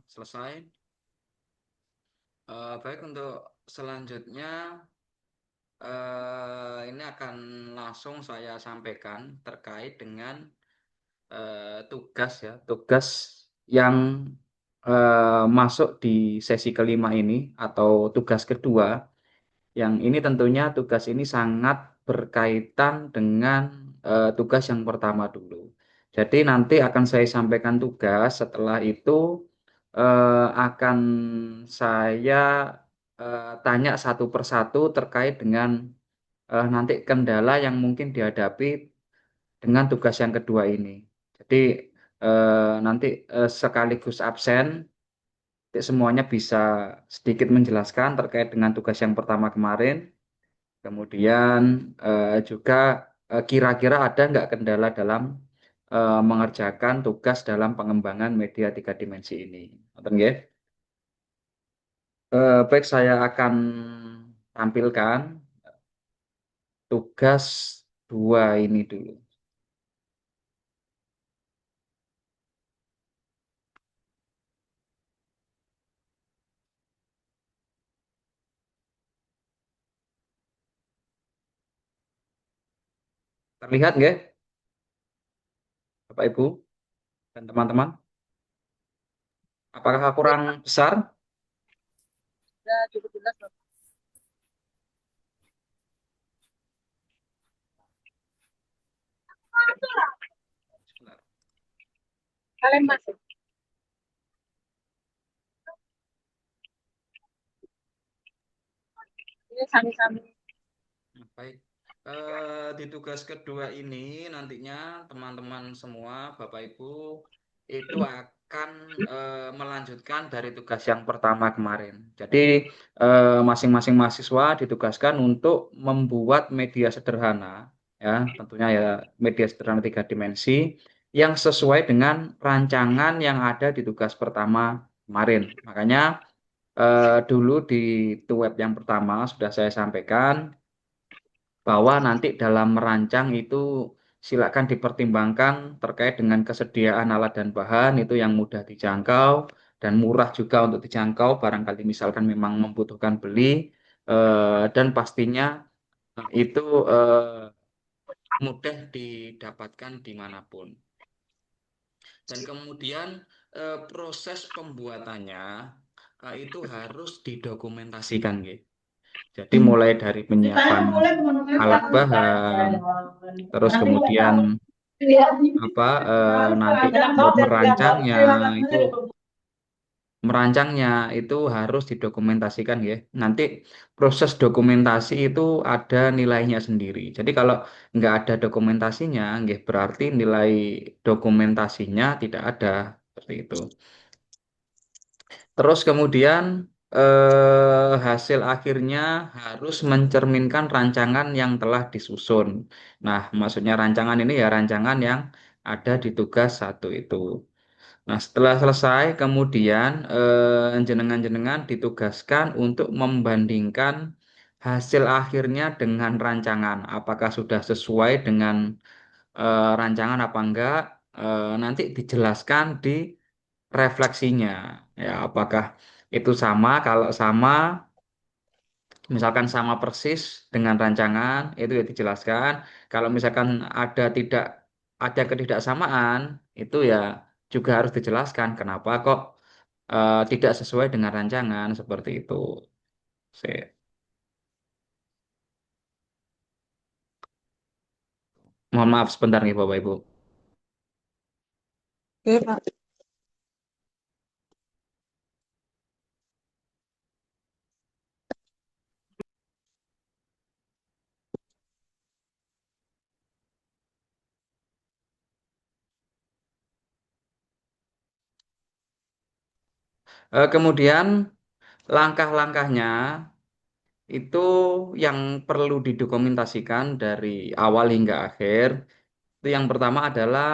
Selesai. Baik, untuk selanjutnya ini akan langsung saya sampaikan terkait dengan tugas ya, tugas yang masuk di sesi kelima ini atau tugas kedua. Yang ini tentunya tugas ini sangat berkaitan dengan tugas yang pertama dulu. Jadi nanti akan saya sampaikan tugas, setelah itu akan saya tanya satu persatu terkait dengan nanti kendala yang mungkin dihadapi dengan tugas yang kedua ini. Jadi nanti sekaligus absen, nanti semuanya bisa sedikit menjelaskan terkait dengan tugas yang pertama kemarin. Kemudian juga kira-kira ada nggak kendala dalam mengerjakan tugas dalam pengembangan media tiga dimensi ini. Nonton nggih? Baik, saya akan tampilkan tugas dua ini dulu. Terlihat nggih, Bapak Ibu dan teman-teman? Apakah kurang besar? Ya, cukup jelas, Pak. Kalian masuk. Ini sami-sami. Baik. Di tugas kedua ini nantinya teman-teman semua, Bapak Ibu, itu akan melanjutkan dari tugas yang pertama kemarin. Jadi masing-masing mahasiswa ditugaskan untuk membuat media sederhana, ya tentunya ya media sederhana tiga dimensi yang sesuai dengan rancangan yang ada di tugas pertama kemarin. Makanya dulu di web yang pertama sudah saya sampaikan bahwa nanti dalam merancang itu silakan dipertimbangkan terkait dengan kesediaan alat dan bahan itu yang mudah dijangkau dan murah juga untuk dijangkau barangkali misalkan memang membutuhkan beli dan pastinya itu mudah didapatkan dimanapun. Dan kemudian proses pembuatannya itu harus didokumentasikan, gitu. Jadi mulai dari penyiapan alat bahan, terus kemudian apa nanti itu merancangnya itu harus didokumentasikan ya. Nanti proses dokumentasi itu ada nilainya sendiri. Jadi kalau nggak ada dokumentasinya, nggih, berarti nilai dokumentasinya tidak ada seperti itu. Terus kemudian hasil akhirnya harus mencerminkan rancangan yang telah disusun. Nah, maksudnya rancangan ini ya rancangan yang ada di tugas satu itu. Nah, setelah selesai, kemudian jenengan-jenengan ditugaskan untuk membandingkan hasil akhirnya dengan rancangan. Apakah sudah sesuai dengan rancangan apa enggak? Nanti dijelaskan di refleksinya. Ya, apakah itu sama? Kalau sama, misalkan sama persis dengan rancangan, itu ya dijelaskan. Kalau misalkan ada ketidaksamaan, itu ya juga harus dijelaskan kenapa kok tidak sesuai dengan rancangan seperti itu. Mohon maaf sebentar nih Bapak Ibu. Oke, Pak. Kemudian langkah-langkahnya itu yang perlu didokumentasikan dari awal hingga akhir. Itu yang pertama adalah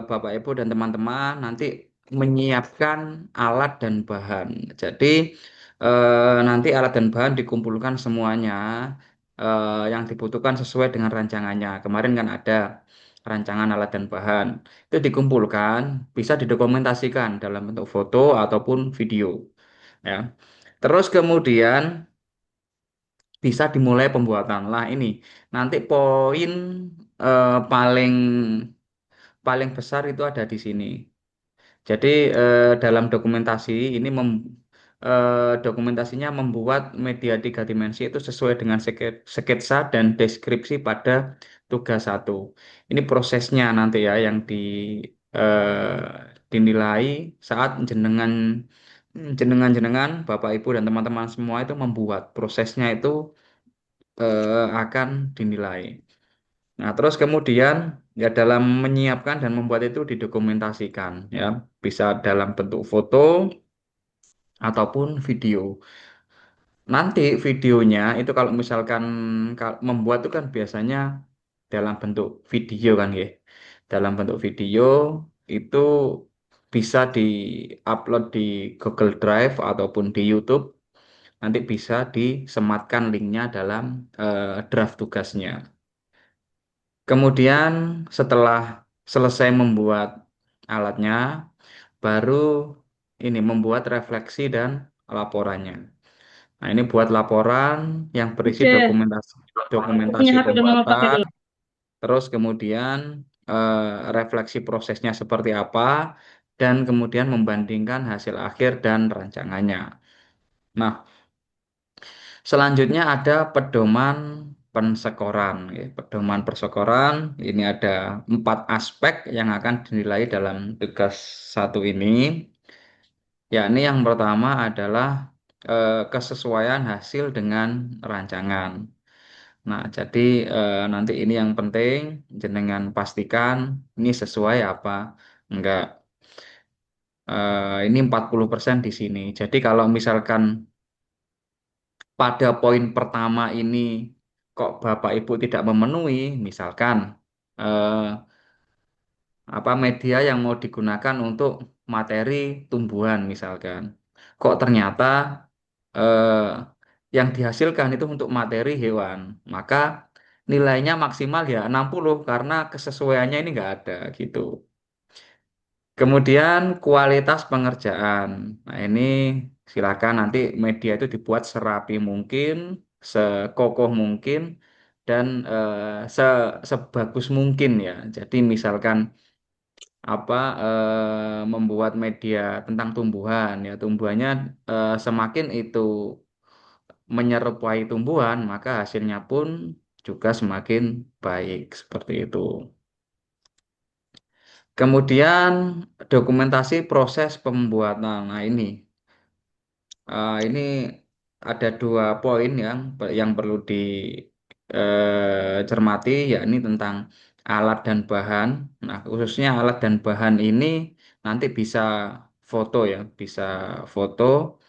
Bapak Ibu dan teman-teman nanti menyiapkan alat dan bahan. Jadi nanti alat dan bahan dikumpulkan semuanya yang dibutuhkan sesuai dengan rancangannya. Kemarin kan ada rancangan alat dan bahan. Itu dikumpulkan, bisa didokumentasikan dalam bentuk foto ataupun video. Ya. Terus kemudian bisa dimulai pembuatan. Lah ini nanti poin paling paling besar itu ada di sini. Jadi dalam dokumentasi ini dokumentasinya membuat media tiga dimensi itu sesuai dengan sketsa dan deskripsi pada tugas satu. Ini prosesnya nanti ya yang dinilai saat jenengan Bapak Ibu dan teman-teman semua itu membuat prosesnya itu akan dinilai. Nah, terus kemudian ya dalam menyiapkan dan membuat itu didokumentasikan ya, bisa dalam bentuk foto ataupun video. Nanti videonya itu kalau misalkan membuat itu kan biasanya dalam bentuk video kan ya. Dalam bentuk video itu bisa di-upload di Google Drive ataupun di YouTube. Nanti bisa disematkan linknya dalam draft tugasnya. Kemudian setelah selesai membuat alatnya, baru ini membuat refleksi dan laporannya. Nah, ini buat laporan yang berisi Oke, dokumentasi aku punya dokumentasi HP udah mama pakai pembuatan, tuh. terus kemudian refleksi prosesnya seperti apa, dan kemudian membandingkan hasil akhir dan rancangannya. Nah, selanjutnya ada pedoman pensekoran. Ya. Pedoman persekoran ini ada 4 aspek yang akan dinilai dalam tugas satu ini. Yakni yang pertama adalah kesesuaian hasil dengan rancangan. Nah, jadi nanti ini yang penting, jenengan pastikan ini sesuai apa enggak. Ini 40% di sini. Jadi kalau misalkan pada poin pertama ini kok Bapak Ibu tidak memenuhi, misalkan eh, apa media yang mau digunakan untuk materi tumbuhan misalkan, kok ternyata eh, yang dihasilkan itu untuk materi hewan, maka nilainya maksimal ya 60 karena kesesuaiannya ini nggak ada gitu. Kemudian kualitas pengerjaan. Nah, ini silakan nanti media itu dibuat serapi mungkin, sekokoh mungkin, dan sebagus mungkin ya. Jadi misalkan apa membuat media tentang tumbuhan ya, tumbuhannya semakin itu menyerupai tumbuhan, maka hasilnya pun juga semakin baik seperti itu. Kemudian dokumentasi proses pembuatan. Nah, ini ada 2 poin yang perlu dicermati, yakni tentang alat dan bahan. Nah, khususnya alat dan bahan ini nanti bisa foto ya, bisa foto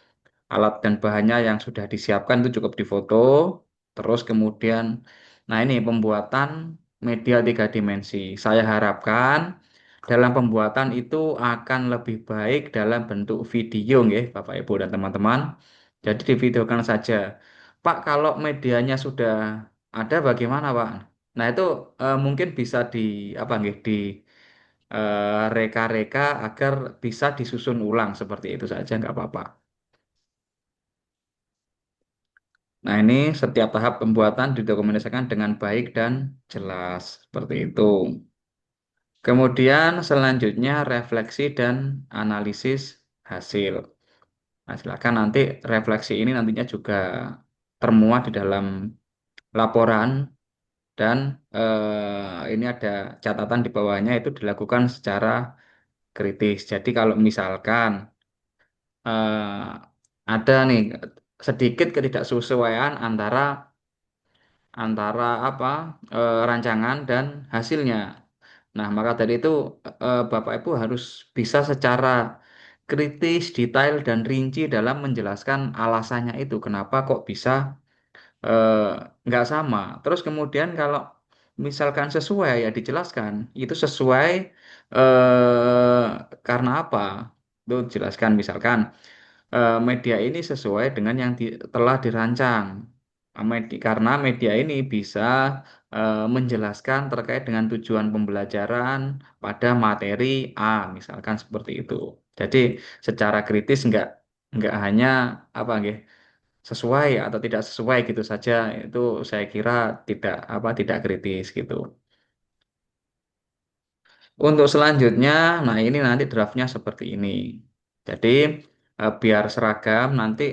alat dan bahannya yang sudah disiapkan itu cukup difoto. Terus kemudian, nah ini pembuatan media tiga dimensi. Saya harapkan dalam pembuatan itu akan lebih baik dalam bentuk video, nggih, Bapak Ibu dan teman-teman. Jadi divideokan saja. Pak, kalau medianya sudah ada bagaimana, Pak? Nah, itu mungkin bisa di apa nggih, di reka-reka agar bisa disusun ulang seperti itu saja nggak apa-apa. Nah, ini setiap tahap pembuatan didokumentasikan dengan baik dan jelas seperti itu. Kemudian selanjutnya refleksi dan analisis hasil. Nah, silakan nanti refleksi ini nantinya juga termuat di dalam laporan dan ini ada catatan di bawahnya itu dilakukan secara kritis. Jadi kalau misalkan ada nih sedikit ketidaksesuaian antara antara apa rancangan dan hasilnya. Nah, maka dari itu Bapak Ibu harus bisa secara kritis, detail dan rinci dalam menjelaskan alasannya itu kenapa kok bisa eh, nggak sama. Terus kemudian kalau misalkan sesuai ya dijelaskan itu sesuai eh, karena apa? Itu jelaskan misalkan media ini sesuai dengan yang telah dirancang. Karena media ini bisa menjelaskan terkait dengan tujuan pembelajaran pada materi A, misalkan seperti itu. Jadi secara kritis nggak hanya apa nggih, sesuai atau tidak sesuai gitu saja, itu saya kira tidak kritis gitu. Untuk selanjutnya, nah ini nanti draftnya seperti ini. Jadi biar seragam, nanti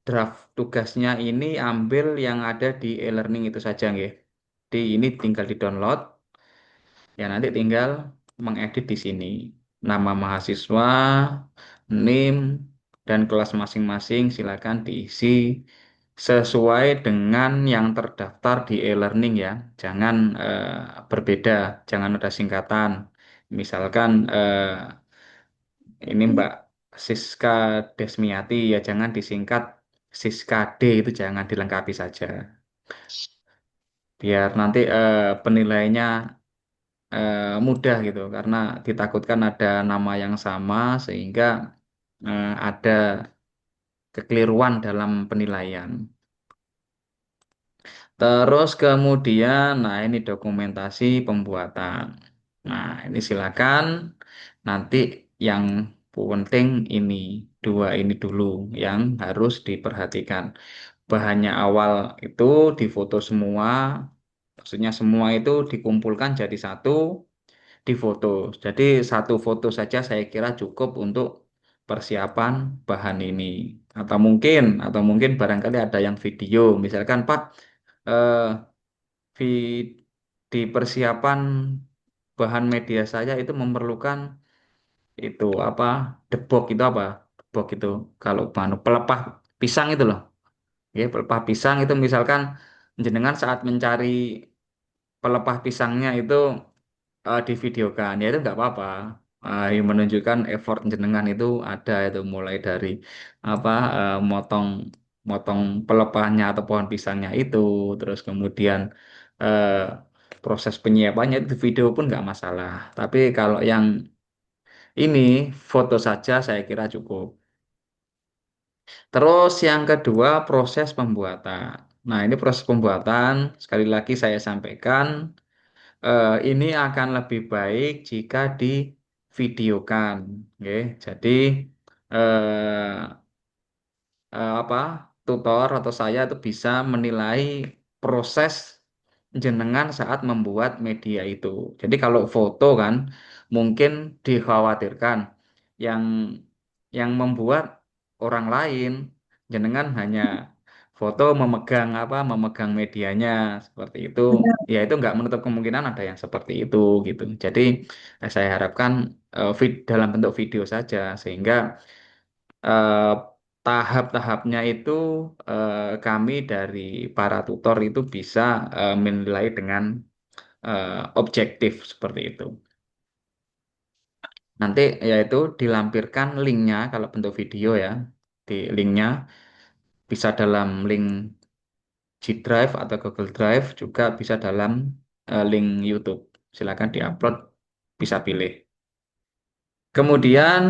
draft tugasnya ini ambil yang ada di e-learning itu saja, nggih. Di ini tinggal di-download, ya nanti tinggal mengedit di sini. Nama mahasiswa, NIM, dan kelas masing-masing silakan diisi sesuai dengan yang terdaftar di e-learning ya. Jangan berbeda, jangan ada singkatan. Misalkan ini Mbak Siska Desmiati ya jangan disingkat Siska D, itu jangan dilengkapi saja. Biar nanti penilaiannya mudah gitu karena ditakutkan ada nama yang sama sehingga ada kekeliruan dalam penilaian. Terus kemudian, nah ini dokumentasi pembuatan. Nah, ini silakan nanti yang penting ini dua ini dulu yang harus diperhatikan. Bahannya awal itu difoto semua, maksudnya semua itu dikumpulkan jadi satu, difoto. Jadi satu foto saja saya kira cukup untuk persiapan bahan ini. Atau mungkin barangkali ada yang video, misalkan Pak, eh, di persiapan bahan media saya itu memerlukan itu apa, debok itu apa? Debok itu kalau bahan pelepah pisang itu loh. Ya, pelepah pisang itu misalkan jenengan saat mencari pelepah pisangnya itu divideokan, ya itu nggak apa-apa. Yang menunjukkan effort jenengan itu ada itu mulai dari apa motong motong pelepahnya atau pohon pisangnya itu, terus kemudian eh, proses penyiapannya itu video pun nggak masalah. Tapi kalau yang ini foto saja saya kira cukup. Terus yang kedua proses pembuatan. Nah ini proses pembuatan sekali lagi saya sampaikan ini akan lebih baik jika divideokan, oke. Jadi apa tutor atau saya itu bisa menilai proses jenengan saat membuat media itu. Jadi kalau foto kan mungkin dikhawatirkan yang membuat orang lain, jenengan hanya foto memegang medianya seperti itu. Benar. Ya itu nggak menutup kemungkinan ada yang seperti itu gitu. Jadi saya harapkan dalam bentuk video saja sehingga eh, tahap-tahapnya itu kami dari para tutor itu bisa menilai dengan objektif seperti itu. Nanti yaitu dilampirkan linknya kalau bentuk video ya, di linknya bisa dalam link G Drive atau Google Drive juga bisa dalam link YouTube. Silakan diupload, bisa pilih. Kemudian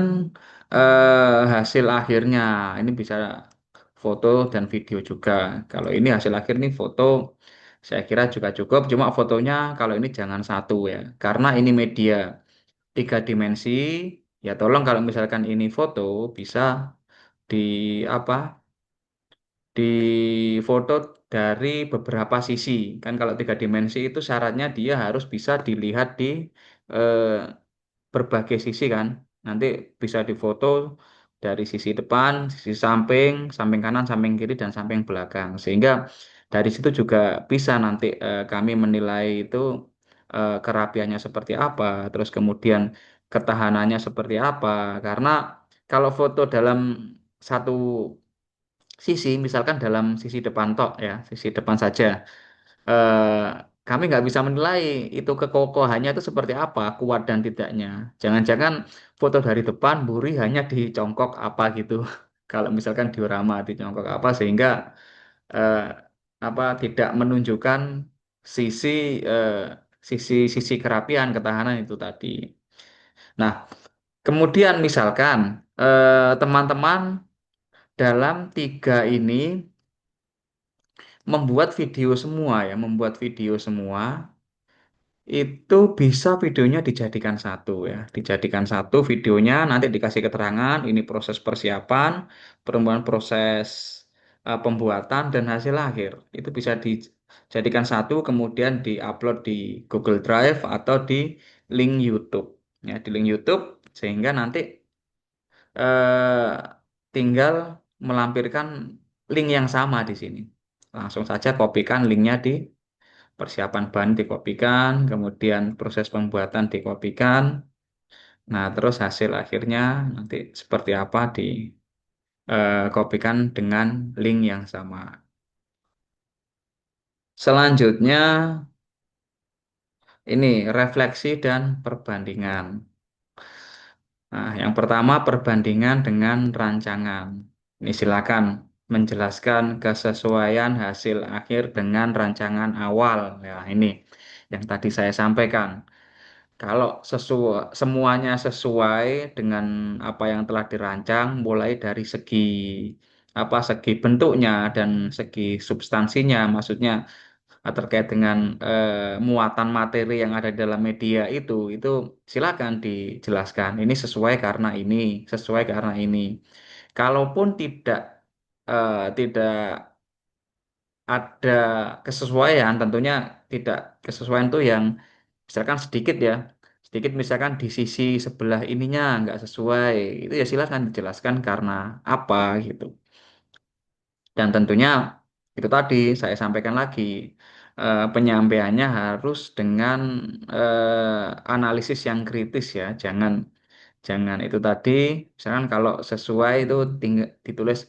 hasil akhirnya ini bisa foto dan video juga. Kalau ini hasil akhir nih foto, saya kira juga cukup. Cuma fotonya kalau ini jangan satu ya, karena ini media 3 dimensi. Ya tolong kalau misalkan ini foto bisa di apa? Di foto dari beberapa sisi. Kan kalau 3 dimensi itu syaratnya dia harus bisa dilihat di eh, berbagai sisi kan. Nanti bisa difoto dari sisi depan, sisi samping, samping kanan, samping kiri, dan samping belakang. Sehingga dari situ juga bisa nanti kami menilai itu kerapiannya seperti apa, terus kemudian ketahanannya seperti apa. Karena kalau foto dalam satu sisi, misalkan dalam sisi depan tok ya, sisi depan saja, eh, kami nggak bisa menilai itu kekokohannya itu seperti apa, kuat dan tidaknya. Jangan-jangan foto dari depan buri hanya dicongkok apa gitu. Kalau misalkan diorama dicongkok apa sehingga eh, apa tidak menunjukkan sisi eh, sisi kerapian ketahanan itu tadi. Nah, kemudian misalkan teman-teman dalam tiga ini membuat video semua ya, membuat video semua itu bisa videonya dijadikan satu ya, dijadikan satu videonya nanti dikasih keterangan ini proses persiapan, perempuan proses pembuatan dan hasil akhir itu bisa dijadikan satu kemudian diupload di Google Drive atau di link YouTube ya, di link YouTube sehingga nanti eh, tinggal melampirkan link yang sama di sini. Langsung saja kopikan linknya di persiapan bahan dikopikan, kemudian proses pembuatan dikopikan. Nah, terus hasil akhirnya nanti seperti apa dikopikan dengan link yang sama. Selanjutnya ini refleksi dan perbandingan. Nah, yang pertama perbandingan dengan rancangan. Ini silakan menjelaskan kesesuaian hasil akhir dengan rancangan awal. Ya, ini yang tadi saya sampaikan. Kalau semuanya sesuai dengan apa yang telah dirancang, mulai dari segi bentuknya dan segi substansinya, maksudnya terkait dengan muatan materi yang ada di dalam media itu silakan dijelaskan. Ini sesuai karena ini, sesuai karena ini. Kalaupun tidak ada kesesuaian, tentunya tidak kesesuaian itu yang misalkan sedikit ya, sedikit misalkan di sisi sebelah ininya nggak sesuai, itu ya silakan dijelaskan karena apa gitu. Dan tentunya itu tadi saya sampaikan lagi penyampaiannya harus dengan analisis yang kritis ya, jangan jangan itu tadi misalkan kalau sesuai itu tinggal ditulis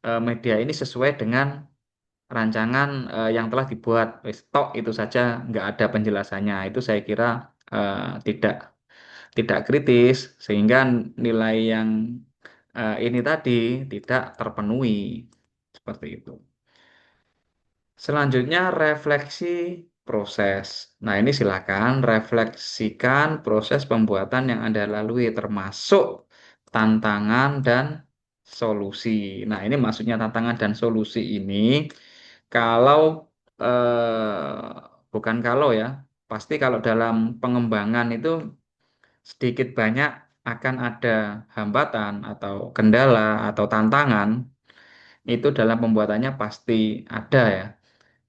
media ini sesuai dengan rancangan yang telah dibuat stok itu saja nggak ada penjelasannya itu saya kira tidak kritis sehingga nilai yang ini tadi tidak terpenuhi seperti itu. Selanjutnya refleksi proses. Nah, ini silakan refleksikan proses pembuatan yang Anda lalui termasuk tantangan dan solusi. Nah, ini maksudnya tantangan dan solusi ini kalau bukan kalau ya, pasti kalau dalam pengembangan itu sedikit banyak akan ada hambatan atau kendala atau tantangan itu dalam pembuatannya pasti ada ya.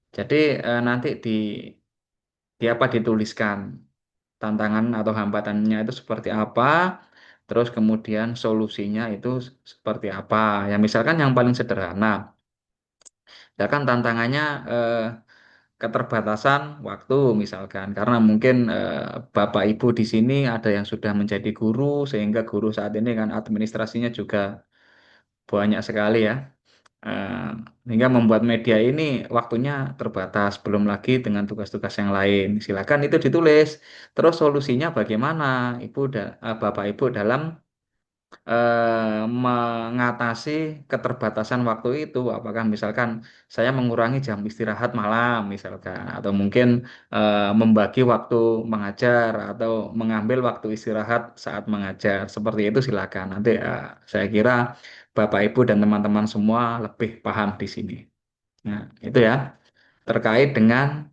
Jadi nanti di apa dituliskan tantangan atau hambatannya itu seperti apa, terus kemudian solusinya itu seperti apa. Ya misalkan yang paling sederhana, ya kan tantangannya keterbatasan waktu misalkan karena mungkin Bapak Ibu di sini ada yang sudah menjadi guru sehingga guru saat ini kan administrasinya juga banyak sekali ya. Eh, Hingga membuat media ini waktunya terbatas, belum lagi dengan tugas-tugas yang lain. Silakan itu ditulis. Terus solusinya bagaimana, Bapak Ibu dalam mengatasi keterbatasan waktu itu? Apakah misalkan saya mengurangi jam istirahat malam, misalkan, atau mungkin membagi waktu mengajar atau mengambil waktu istirahat saat mengajar. Seperti itu silakan. Nanti saya kira Bapak Ibu dan teman-teman semua lebih paham di sini. Nah, itu ya terkait dengan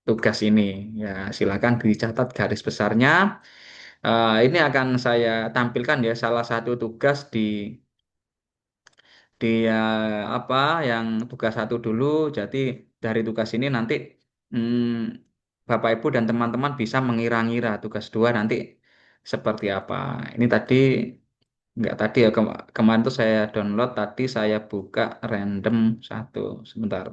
tugas ini. Ya, silakan dicatat garis besarnya. Ini akan saya tampilkan ya salah satu tugas apa yang tugas satu dulu. Jadi dari tugas ini nanti Bapak Ibu dan teman-teman bisa mengira-ngira tugas dua nanti seperti apa. Ini tadi Enggak tadi ya kemarin tuh saya download tadi saya buka random satu sebentar.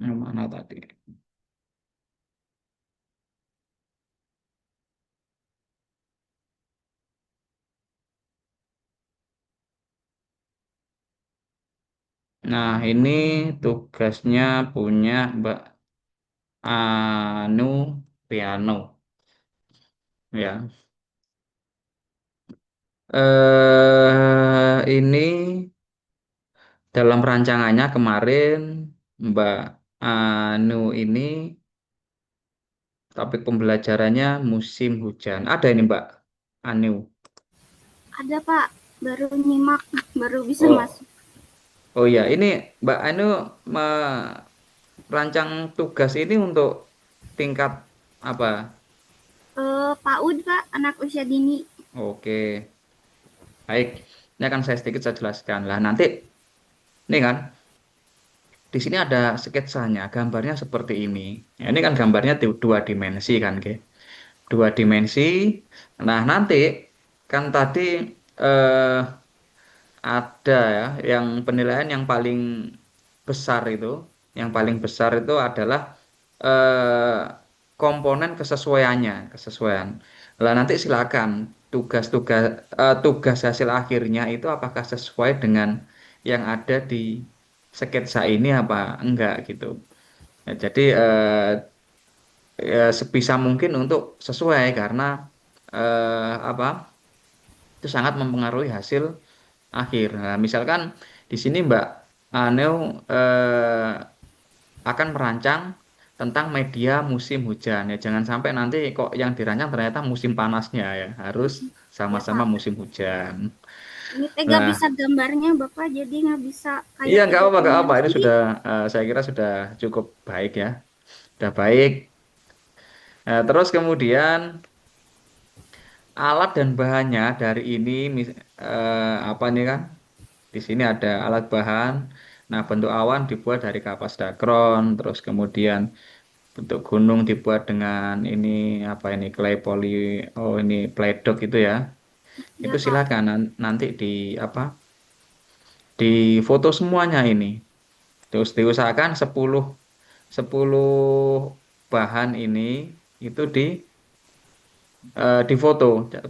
Yang mana tadi? Nah ini tugasnya punya Mbak Anu Piano ya. Ini dalam rancangannya kemarin Mbak Anu ini Topik pembelajarannya musim hujan. Ada ini Mbak Anu. Ada Pak, baru nyimak, baru bisa Oh, masuk. oh ya, ini Mbak Anu merancang tugas ini untuk tingkat apa? PAUD Pak, anak usia dini. Oke, baik. Ini akan saya sedikit saya jelaskan lah. Nanti ini kan di sini ada sketsanya, gambarnya seperti ini. Ya, ini kan gambarnya dua dimensi kan, Ke? Dua dimensi. Nah, nanti kan tadi eh, ada ya, yang penilaian yang paling besar itu, yang paling besar itu adalah eh, komponen kesesuaiannya, kesesuaian. Lah nanti silakan tugas-tugas tugas hasil akhirnya itu apakah sesuai dengan yang ada di sketsa ini apa enggak gitu. Ya, jadi ya, sebisa mungkin untuk sesuai karena apa itu sangat mempengaruhi hasil akhir. Nah, misalkan di sini Mbak Aneu akan merancang tentang media musim hujan ya. Jangan sampai nanti kok yang dirancang ternyata musim panasnya ya. Harus Ya sama-sama Pak, musim hujan. ini tega bisa Nah, gambarnya Bapak, jadi nggak bisa iya kayak nggak apa, nggak videonya apa. di Ini sini. sudah saya kira sudah cukup baik ya. Sudah baik. Terus kemudian alat dan bahannya dari ini apa nih kan? Di sini ada alat bahan. Nah, bentuk awan dibuat dari kapas dakron, terus kemudian bentuk gunung dibuat dengan ini apa ini clay poly, oh ini pledok itu ya. Itu Ya Pak, silakan nanti di apa? Di foto semuanya ini. Terus diusahakan 10 bahan ini itu di foto.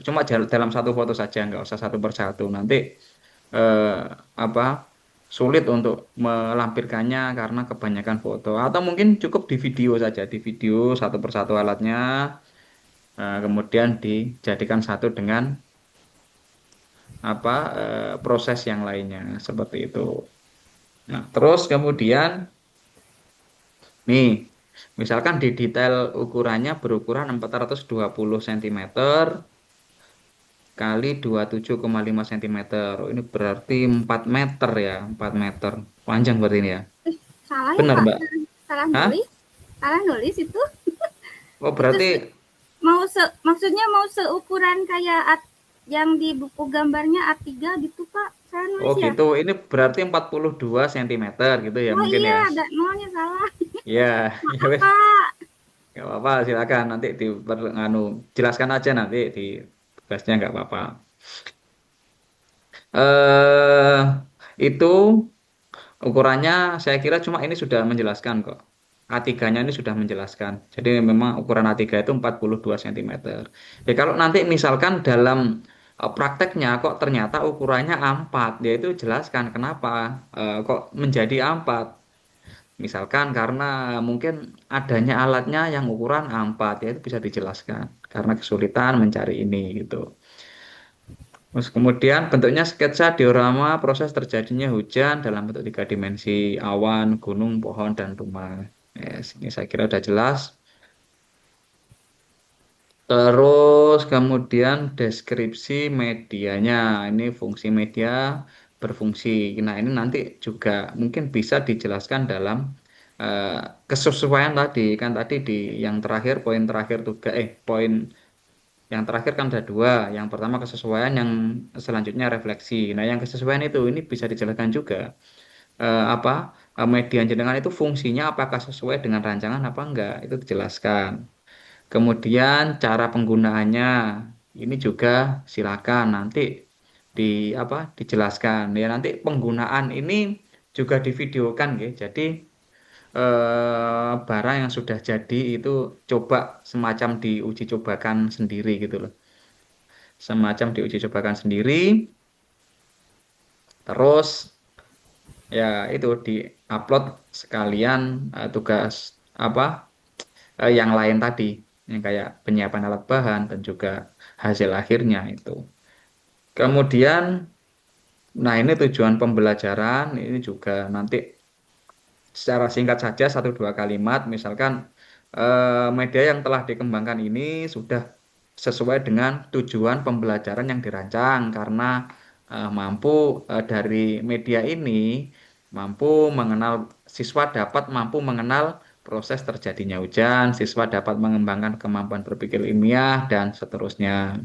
Cuma dalam satu foto saja, nggak usah satu persatu. Nanti eh, apa sulit untuk melampirkannya karena kebanyakan foto atau mungkin cukup di video saja di video satu persatu alatnya kemudian dijadikan satu dengan apa proses yang lainnya seperti itu. Nah, terus kemudian nih misalkan di detail ukurannya berukuran 420 cm kali 27,5 cm. Oh, ini berarti 4 meter ya, 4 meter. Panjang berarti ini ya. salah ya Benar, Pak, Mbak? salah Hah? nulis, salah nulis Oh, itu berarti mau maksudnya mau seukuran kayak yang di buku gambarnya A3 gitu Pak, saya oh nulis ya. gitu. Ini berarti 42 cm gitu ya Oh mungkin iya, ya. ada nolnya salah. Ya, ya Maaf wes. Pak. Gak apa-apa, silakan nanti nganu jelaskan aja nanti di tugasnya nggak apa-apa. Eh itu ukurannya saya kira cuma ini sudah menjelaskan kok. A3-nya ini sudah menjelaskan. Jadi memang ukuran A3 itu 42 cm. Ya kalau nanti misalkan dalam prakteknya kok ternyata ukurannya A4, ya itu jelaskan kenapa kok menjadi A4. Misalkan karena mungkin adanya alatnya yang ukuran A4, ya itu bisa dijelaskan. Karena kesulitan mencari ini gitu. Terus kemudian bentuknya sketsa diorama proses terjadinya hujan dalam bentuk tiga dimensi, awan, gunung, pohon, dan rumah. Yes, ini saya kira udah jelas. Terus kemudian deskripsi medianya. Ini fungsi media berfungsi. Nah, ini nanti juga mungkin bisa dijelaskan dalam eh, kesesuaian tadi. Kan tadi di yang terakhir, poin terakhir tugas, poin yang terakhir kan ada dua. Yang pertama kesesuaian, yang selanjutnya refleksi. Nah, yang kesesuaian itu ini bisa dijelaskan juga. Apa media jenengan itu fungsinya apakah sesuai dengan rancangan apa enggak? Itu dijelaskan. Kemudian cara penggunaannya ini juga silakan nanti di apa dijelaskan ya nanti penggunaan ini juga divideokan ya. Jadi barang yang sudah jadi itu coba semacam diuji cobakan sendiri gitu loh. Semacam diuji cobakan sendiri terus ya itu di-upload sekalian tugas apa yang lain tadi yang kayak penyiapan alat bahan dan juga hasil akhirnya itu. Kemudian, nah ini tujuan pembelajaran ini juga nanti secara singkat saja satu dua kalimat, misalkan media yang telah dikembangkan ini sudah sesuai dengan tujuan pembelajaran yang dirancang karena mampu dari media ini mampu mengenal siswa dapat mampu mengenal proses terjadinya hujan, siswa dapat mengembangkan kemampuan berpikir ilmiah dan seterusnya.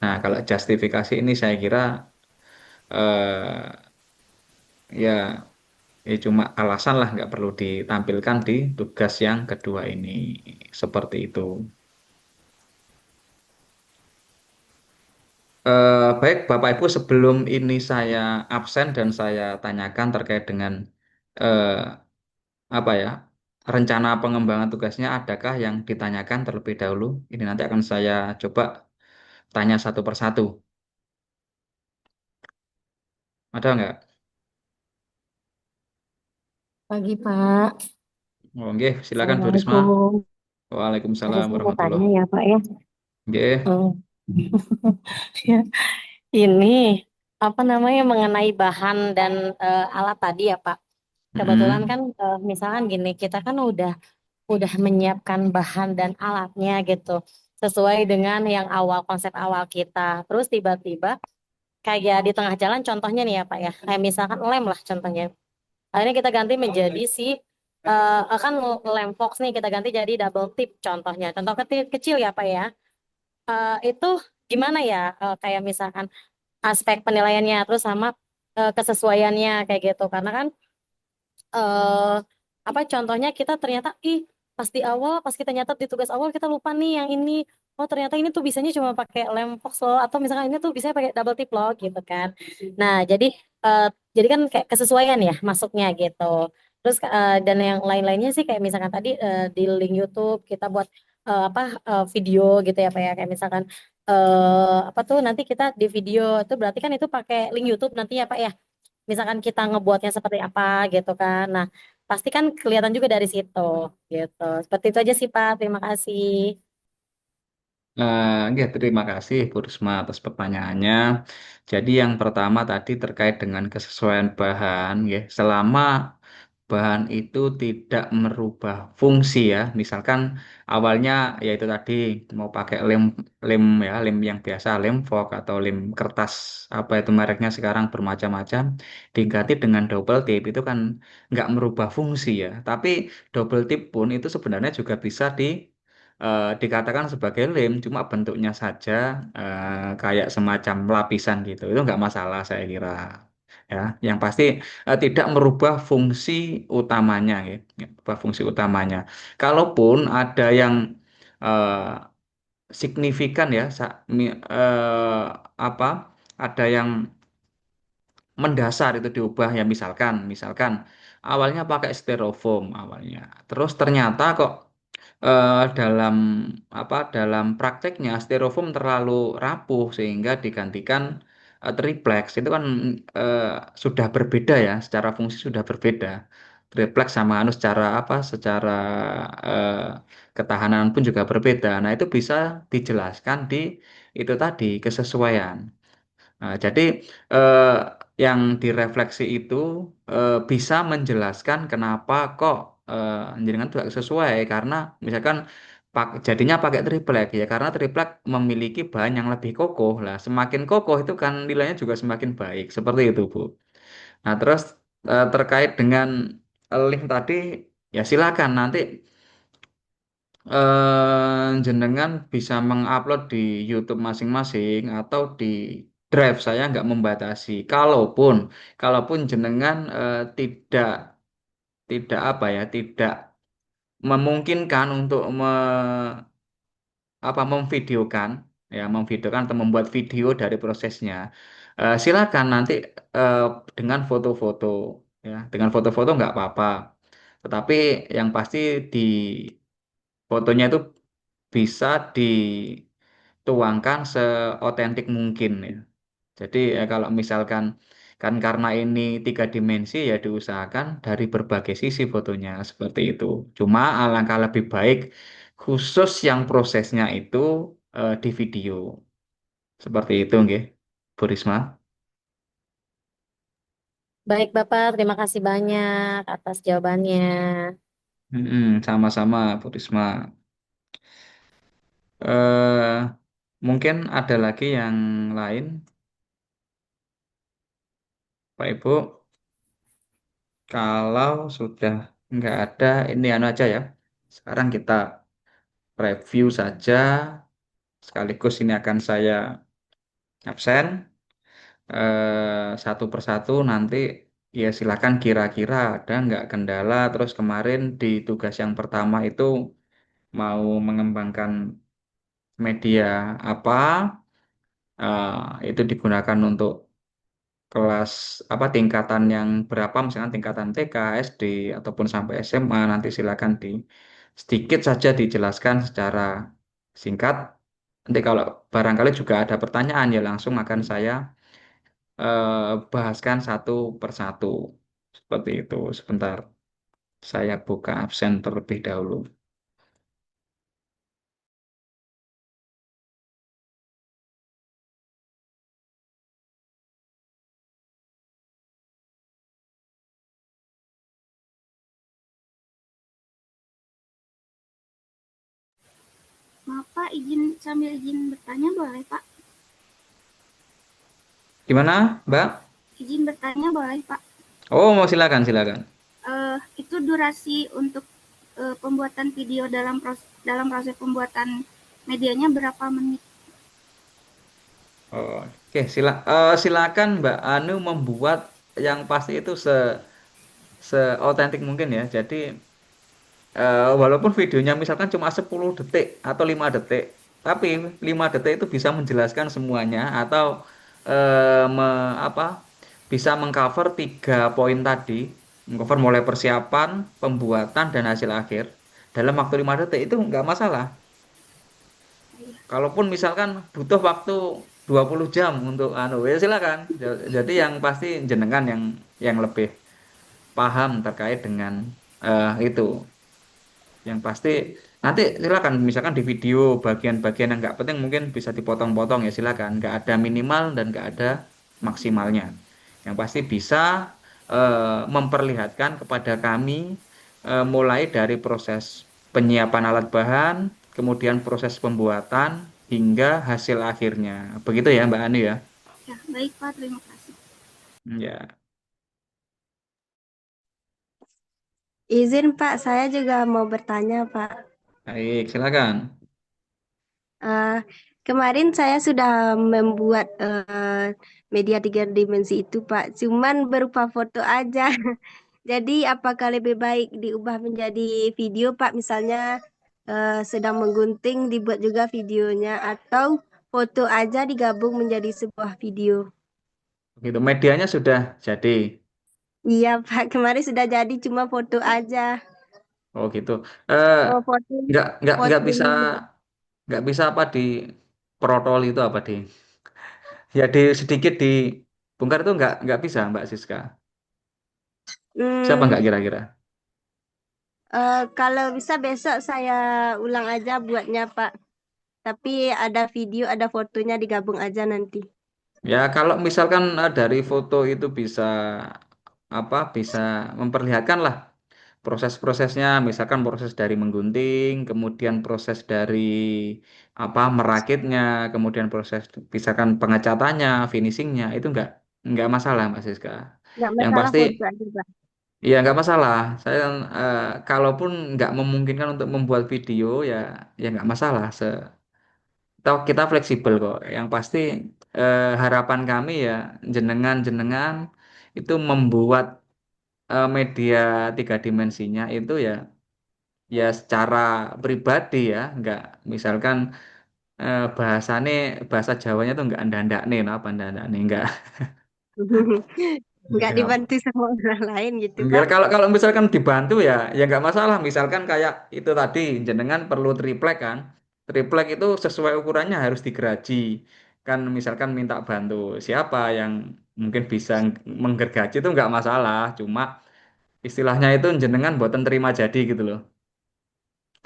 Nah, kalau justifikasi ini saya kira eh, ya, ya cuma alasan lah nggak perlu ditampilkan di tugas yang kedua ini seperti itu. Baik, Bapak Ibu, sebelum ini saya absen dan saya tanyakan terkait dengan eh, apa ya rencana pengembangan tugasnya, adakah yang ditanyakan terlebih dahulu? Ini nanti akan saya coba tanya satu persatu. Ada nggak? Pagi, Pak. Oh, nggih, silakan Bu Risma. Assalamualaikum. Ada Waalaikumsalam saya mau tanya warahmatullah. ya, Pak ya. Nggih. Hmm. Ya, ini apa namanya mengenai bahan dan alat tadi ya, Pak. Kebetulan Mm-mm. kan misalkan gini, kita kan udah menyiapkan bahan dan alatnya gitu, sesuai dengan yang awal konsep awal kita. Terus tiba-tiba kayak di tengah jalan contohnya nih ya, Pak ya. Kayak misalkan lem lah contohnya. Akhirnya kita ganti menjadi si kan lem Fox nih kita ganti jadi double tip contohnya. Contoh kecil, kecil ya Pak ya. Itu gimana ya kayak misalkan aspek penilaiannya terus sama kesesuaiannya kayak gitu. Karena kan eh apa contohnya kita ternyata pas di awal pas kita nyatet di tugas awal kita lupa nih yang ini. Oh ternyata ini tuh bisanya cuma pakai lem Fox loh atau misalkan ini tuh bisa pakai double tip loh gitu kan. Nah, eh, jadi kan kayak kesesuaian ya masuknya gitu. Terus dan yang lain-lainnya sih kayak misalkan tadi di link YouTube kita buat apa video gitu ya Pak ya kayak misalkan apa tuh nanti kita di video itu berarti kan itu pakai link YouTube nanti ya Pak ya. Misalkan kita ngebuatnya seperti apa gitu kan. Nah, pasti kan kelihatan juga dari situ gitu. Seperti itu aja sih Pak. Terima kasih. Nggih, terima kasih Bu Risma atas pertanyaannya. Jadi yang pertama tadi terkait dengan kesesuaian bahan, ya. Selama bahan itu tidak merubah fungsi ya. Misalkan awalnya yaitu tadi mau pakai lem lem ya, lem yang biasa, lem foam atau lem kertas apa itu mereknya sekarang bermacam-macam, diganti dengan double tip itu kan nggak merubah fungsi ya. Tapi double tip pun itu sebenarnya juga bisa dikatakan sebagai lem, cuma bentuknya saja kayak semacam lapisan gitu. Itu nggak masalah saya kira. Ya, yang pasti tidak merubah fungsi utamanya, ya. Nggak merubah fungsi utamanya. Kalaupun ada yang eh, signifikan ya, apa? Ada yang mendasar itu diubah ya misalkan awalnya pakai styrofoam awalnya terus ternyata kok dalam dalam prakteknya styrofoam terlalu rapuh sehingga digantikan triplex itu kan eh, sudah berbeda ya secara fungsi sudah berbeda triplex sama anu secara eh, ketahanan pun juga berbeda nah itu bisa dijelaskan di itu tadi kesesuaian. Nah, jadi eh, yang direfleksi itu bisa menjelaskan kenapa kok jenengan tidak sesuai karena misalkan jadinya pakai triplek ya karena triplek memiliki bahan yang lebih kokoh lah semakin kokoh itu kan nilainya juga semakin baik seperti itu Bu. Nah terus terkait dengan link tadi ya silakan nanti jenengan bisa mengupload di YouTube masing-masing atau di Drive saya nggak membatasi. Kalaupun jenengan tidak tidak apa ya tidak memungkinkan untuk memvideokan atau membuat video dari prosesnya. Silakan nanti eh, dengan foto-foto ya dengan foto-foto nggak apa-apa. Tetapi yang pasti di fotonya itu bisa dituangkan seotentik mungkin ya. Jadi ya kalau misalkan kan karena ini tiga dimensi ya diusahakan dari berbagai sisi fotonya seperti itu. Cuma alangkah lebih baik khusus yang prosesnya itu di video. Seperti itu nggih, Bu Risma. Baik Bapak, terima kasih banyak atas jawabannya. Sama-sama Bu Risma. eh Mungkin ada lagi yang lain, Pak Ibu. Kalau sudah nggak ada, ini anu aja ya. Sekarang kita review saja, sekaligus ini akan saya absen satu persatu nanti. Ya silakan, kira-kira ada nggak kendala. Terus kemarin di tugas yang pertama itu mau mengembangkan media apa, itu digunakan untuk kelas apa, tingkatan yang berapa, misalkan tingkatan TK, SD ataupun sampai SMA, nanti silakan sedikit saja dijelaskan secara singkat. Nanti kalau barangkali juga ada pertanyaan ya langsung akan saya bahaskan satu persatu. Seperti itu. Sebentar, saya buka absen terlebih dahulu. Maaf Pak, izin bertanya boleh Pak? Gimana, Mbak? Izin bertanya boleh Pak? Oh, mau silakan, silakan. Itu durasi untuk pembuatan video dalam proses pembuatan medianya berapa menit? Oh, oke, silakan Mbak Anu membuat yang pasti itu seotentik mungkin ya. Jadi walaupun videonya misalkan cuma 10 detik atau 5 detik, tapi 5 detik itu bisa menjelaskan semuanya, atau apa, bisa mengcover 3 poin tadi, mengcover mulai persiapan, pembuatan, dan hasil akhir dalam waktu 5 detik itu nggak masalah. Kalaupun misalkan butuh waktu 20 jam untuk anu, ya silakan. Jadi yang pasti jenengan yang lebih paham terkait dengan itu. Yang pasti nanti silakan, misalkan di video bagian-bagian yang nggak penting mungkin bisa dipotong-potong, ya silakan. Nggak ada minimal dan nggak ada maksimalnya. Yang pasti bisa memperlihatkan kepada kami mulai dari proses penyiapan alat bahan, kemudian proses pembuatan hingga hasil akhirnya. Begitu ya Mbak Ani ya. Ya, baik Pak, terima kasih. Ya, Izin Pak, saya juga mau bertanya Pak. baik, silakan. Eh, Kemarin saya sudah membuat media 3 dimensi itu Pak, cuman berupa foto aja. Jadi apakah lebih baik diubah menjadi video Pak? Misalnya sedang menggunting dibuat juga videonya, atau foto aja digabung menjadi sebuah video? Begitu, medianya sudah jadi. Iya Pak, kemarin sudah jadi cuma foto aja. Oh gitu. Eh Oh foto, nggak bisa, fotonya. apa di protol itu apa di, ya di sedikit dibongkar itu nggak bisa Mbak Siska. Siapa nggak Hmm, kira-kira? Kalau bisa besok saya ulang aja buatnya Pak. Tapi ada video, ada fotonya digabung aja nanti. Ya kalau misalkan dari foto itu bisa apa, bisa memperlihatkan lah proses-prosesnya, misalkan proses dari menggunting, kemudian proses dari apa, merakitnya, kemudian proses misalkan pengecatannya, finishingnya, itu nggak masalah Mbak Siska. Nggak Yang masalah pasti foto aja Pak. ya nggak masalah. Saya kalaupun nggak memungkinkan untuk membuat video, ya nggak masalah. Kita fleksibel kok. Yang pasti harapan kami ya, jenengan itu membuat media 3 dimensinya itu ya secara pribadi ya, nggak misalkan bahasane, bahasa Jawanya tuh nggak anda-anda nih, apa anda-anda nih, nggak. Nggak Nggak. dibantu sama orang lain gitu Ya, Pak. kalau kalau misalkan dibantu ya nggak masalah. Misalkan kayak itu tadi, jenengan perlu triplek kan. Triplek itu sesuai ukurannya harus digeraji. Kan misalkan minta bantu siapa yang mungkin bisa menggergaji, itu nggak masalah. Cuma istilahnya itu jenengan buatan terima jadi gitu loh.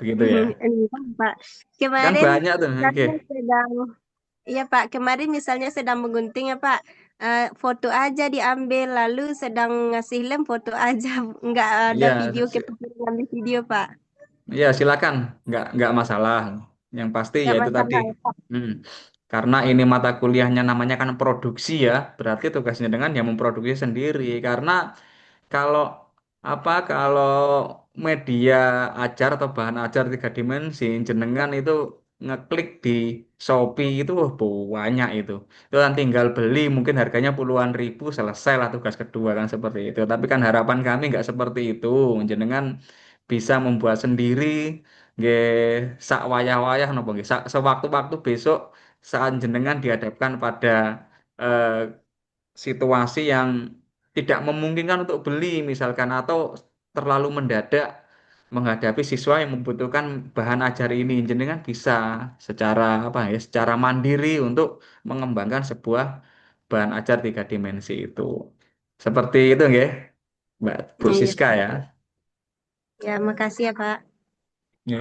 Begitu ya. Enggak, Pak. Kan Kemarin banyak tuh. Oke. misalnya sedang, iya Pak, kemarin misalnya sedang menggunting ya Pak. foto aja diambil, lalu sedang ngasih lem foto aja, nggak ada Ya, video kepikiran ngambil video Pak. ya silakan, nggak masalah. Yang pasti ya Nggak itu tadi. masalah ya Pak. Hmm. Karena ini mata kuliahnya namanya kan produksi ya, berarti tugasnya dengan yang memproduksi sendiri. Karena kalau kalau media ajar atau bahan ajar tiga dimensi jenengan itu ngeklik di Shopee itu wah, banyak itu. Itu kan tinggal beli mungkin harganya puluhan ribu selesai lah tugas kedua kan seperti itu. Tapi kan harapan kami nggak seperti itu. Jenengan bisa membuat sendiri nggih sak wayah-wayah napa nggih sewaktu-waktu besok saat jenengan dihadapkan pada eh, situasi yang tidak memungkinkan untuk beli misalkan atau terlalu mendadak menghadapi siswa yang membutuhkan bahan ajar ini jenengan bisa secara apa ya secara mandiri untuk mengembangkan sebuah bahan ajar tiga dimensi itu seperti itu nggih Mbak Bu Iya. Siska ya. Ya, makasih ya Pak. Ya.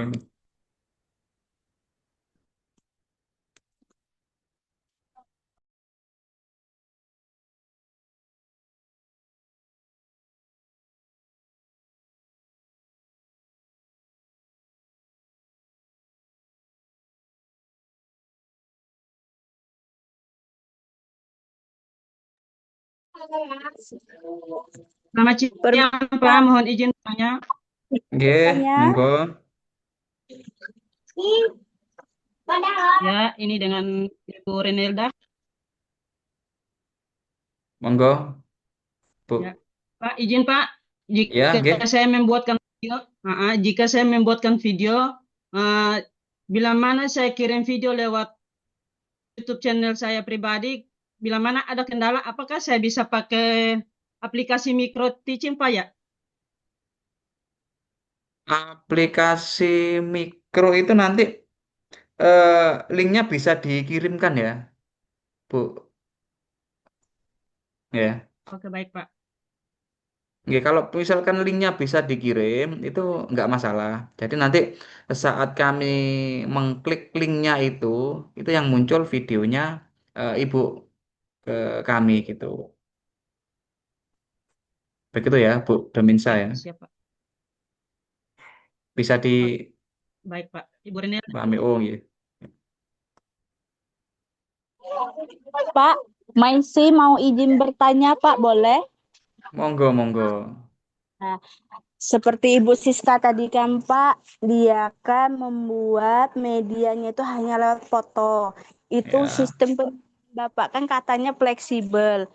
Selamat siang, Pak. Mohon izin tanya. Nggih, monggo. Ya, ini dengan Ibu Renelda. Monggo, Bu. Ya, Pak, izin Pak. Ya, nggih. Jika saya membuatkan video, jika saya membuatkan video, eh, bila mana saya kirim video lewat YouTube channel saya pribadi, bila mana ada kendala, apakah saya bisa pakai aplikasi micro teaching, Pak ya? Aplikasi mikro itu nanti linknya bisa dikirimkan ya, Bu. Ya. Oke, baik, Pak. Oke, kalau misalkan linknya bisa dikirim, itu nggak masalah. Jadi nanti saat kami mengklik linknya itu yang muncul videonya Ibu ke kami gitu. Begitu ya, Bu Dominsa Oke, ya. siap, Pak. Bisa Oke, dipahami. baik, Pak. Ibu Renel. Oh, iya. Pak, Maisi mau izin bertanya, Pak, boleh? Monggo, monggo. Nah, seperti Ibu Siska tadi kan, Pak, dia kan membuat medianya itu hanya lewat foto. Itu Ya. sistem Bapak kan katanya fleksibel.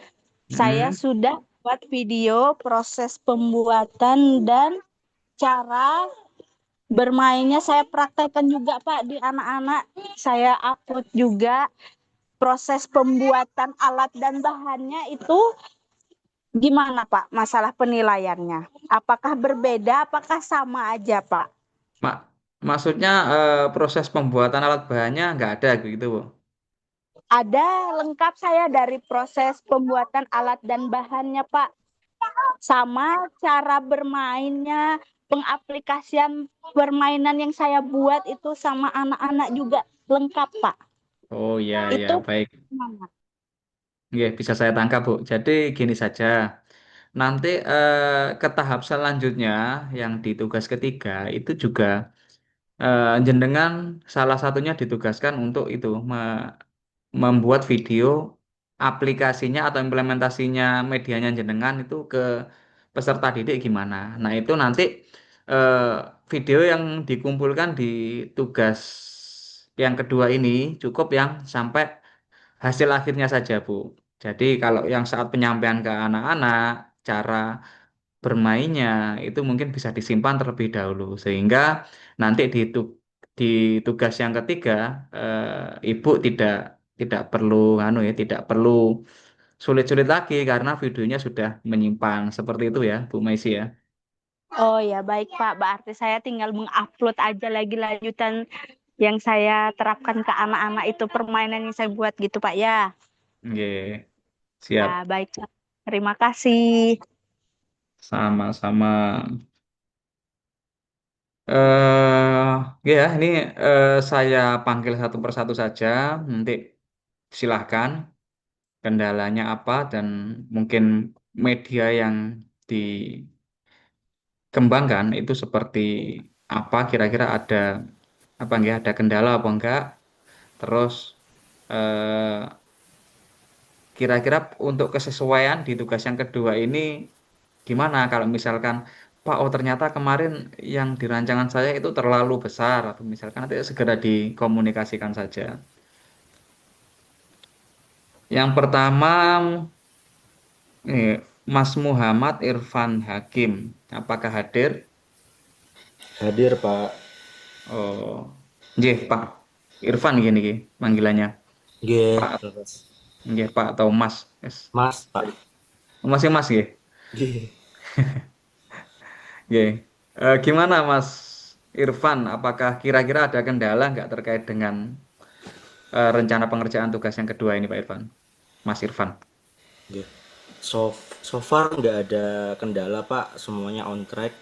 Saya Mm. sudah buat video proses pembuatan dan cara bermainnya saya praktekkan juga, Pak, di anak-anak. Saya upload juga proses pembuatan alat dan bahannya itu. Gimana Pak masalah penilaiannya? Apakah berbeda, apakah sama aja Pak? Mak, maksudnya proses pembuatan alat bahannya nggak ada gitu, Bu. Ada lengkap saya dari proses pembuatan alat dan bahannya Pak. Sama cara bermainnya, pengaplikasian permainan yang saya buat itu sama anak-anak juga lengkap Pak. Oh iya, ya, Itu baik. gimana? Oke, bisa saya tangkap, Bu. Jadi gini saja. Nanti ke tahap selanjutnya yang di tugas ketiga itu juga jenengan salah satunya ditugaskan untuk itu membuat video aplikasinya atau implementasinya medianya jenengan itu ke peserta didik gimana. Nah, itu nanti eh, video yang dikumpulkan di tugas yang kedua ini cukup yang sampai hasil akhirnya saja, Bu. Jadi kalau yang saat penyampaian ke anak-anak, cara bermainnya itu mungkin bisa disimpan terlebih dahulu sehingga nanti di tugas yang ketiga ibu tidak perlu tidak perlu sulit-sulit lagi karena videonya sudah menyimpang seperti itu ya Bu Maisi ya. Oh ya baik Pak, berarti saya tinggal mengupload aja lagi lanjutan yang saya terapkan ke anak-anak itu permainan yang saya buat gitu Pak ya. Oke, Ya siap. baik Pak. Terima kasih. Sama-sama. Ya, ini saya panggil satu persatu saja. Nanti silahkan. kendalanya apa dan mungkin media yang dikembangkan itu seperti apa, kira-kira ada apa enggak, ada kendala apa enggak. Terus eh, kira-kira untuk kesesuaian di tugas yang kedua ini gimana kalau misalkan Pak, oh ternyata kemarin yang di rancangan saya itu terlalu besar, atau misalkan nanti segera dikomunikasikan saja. Yang pertama, Mas Muhammad Irfan Hakim, apakah hadir? Hadir, Pak. Oh, nggih, Pak Irfan gini gini panggilannya. Nggih, Pak, terus. nggih Pak atau Mas? Yes. Mas, Pak. Masih Mas nggih. Nggih. Nggih. Gimana Mas Irfan? Apakah kira-kira ada kendala nggak terkait dengan rencana pengerjaan tugas yang kedua ini Pak Irfan? Mas Irfan. Nggih. So, so far nggak ada kendala, Pak. Semuanya on track.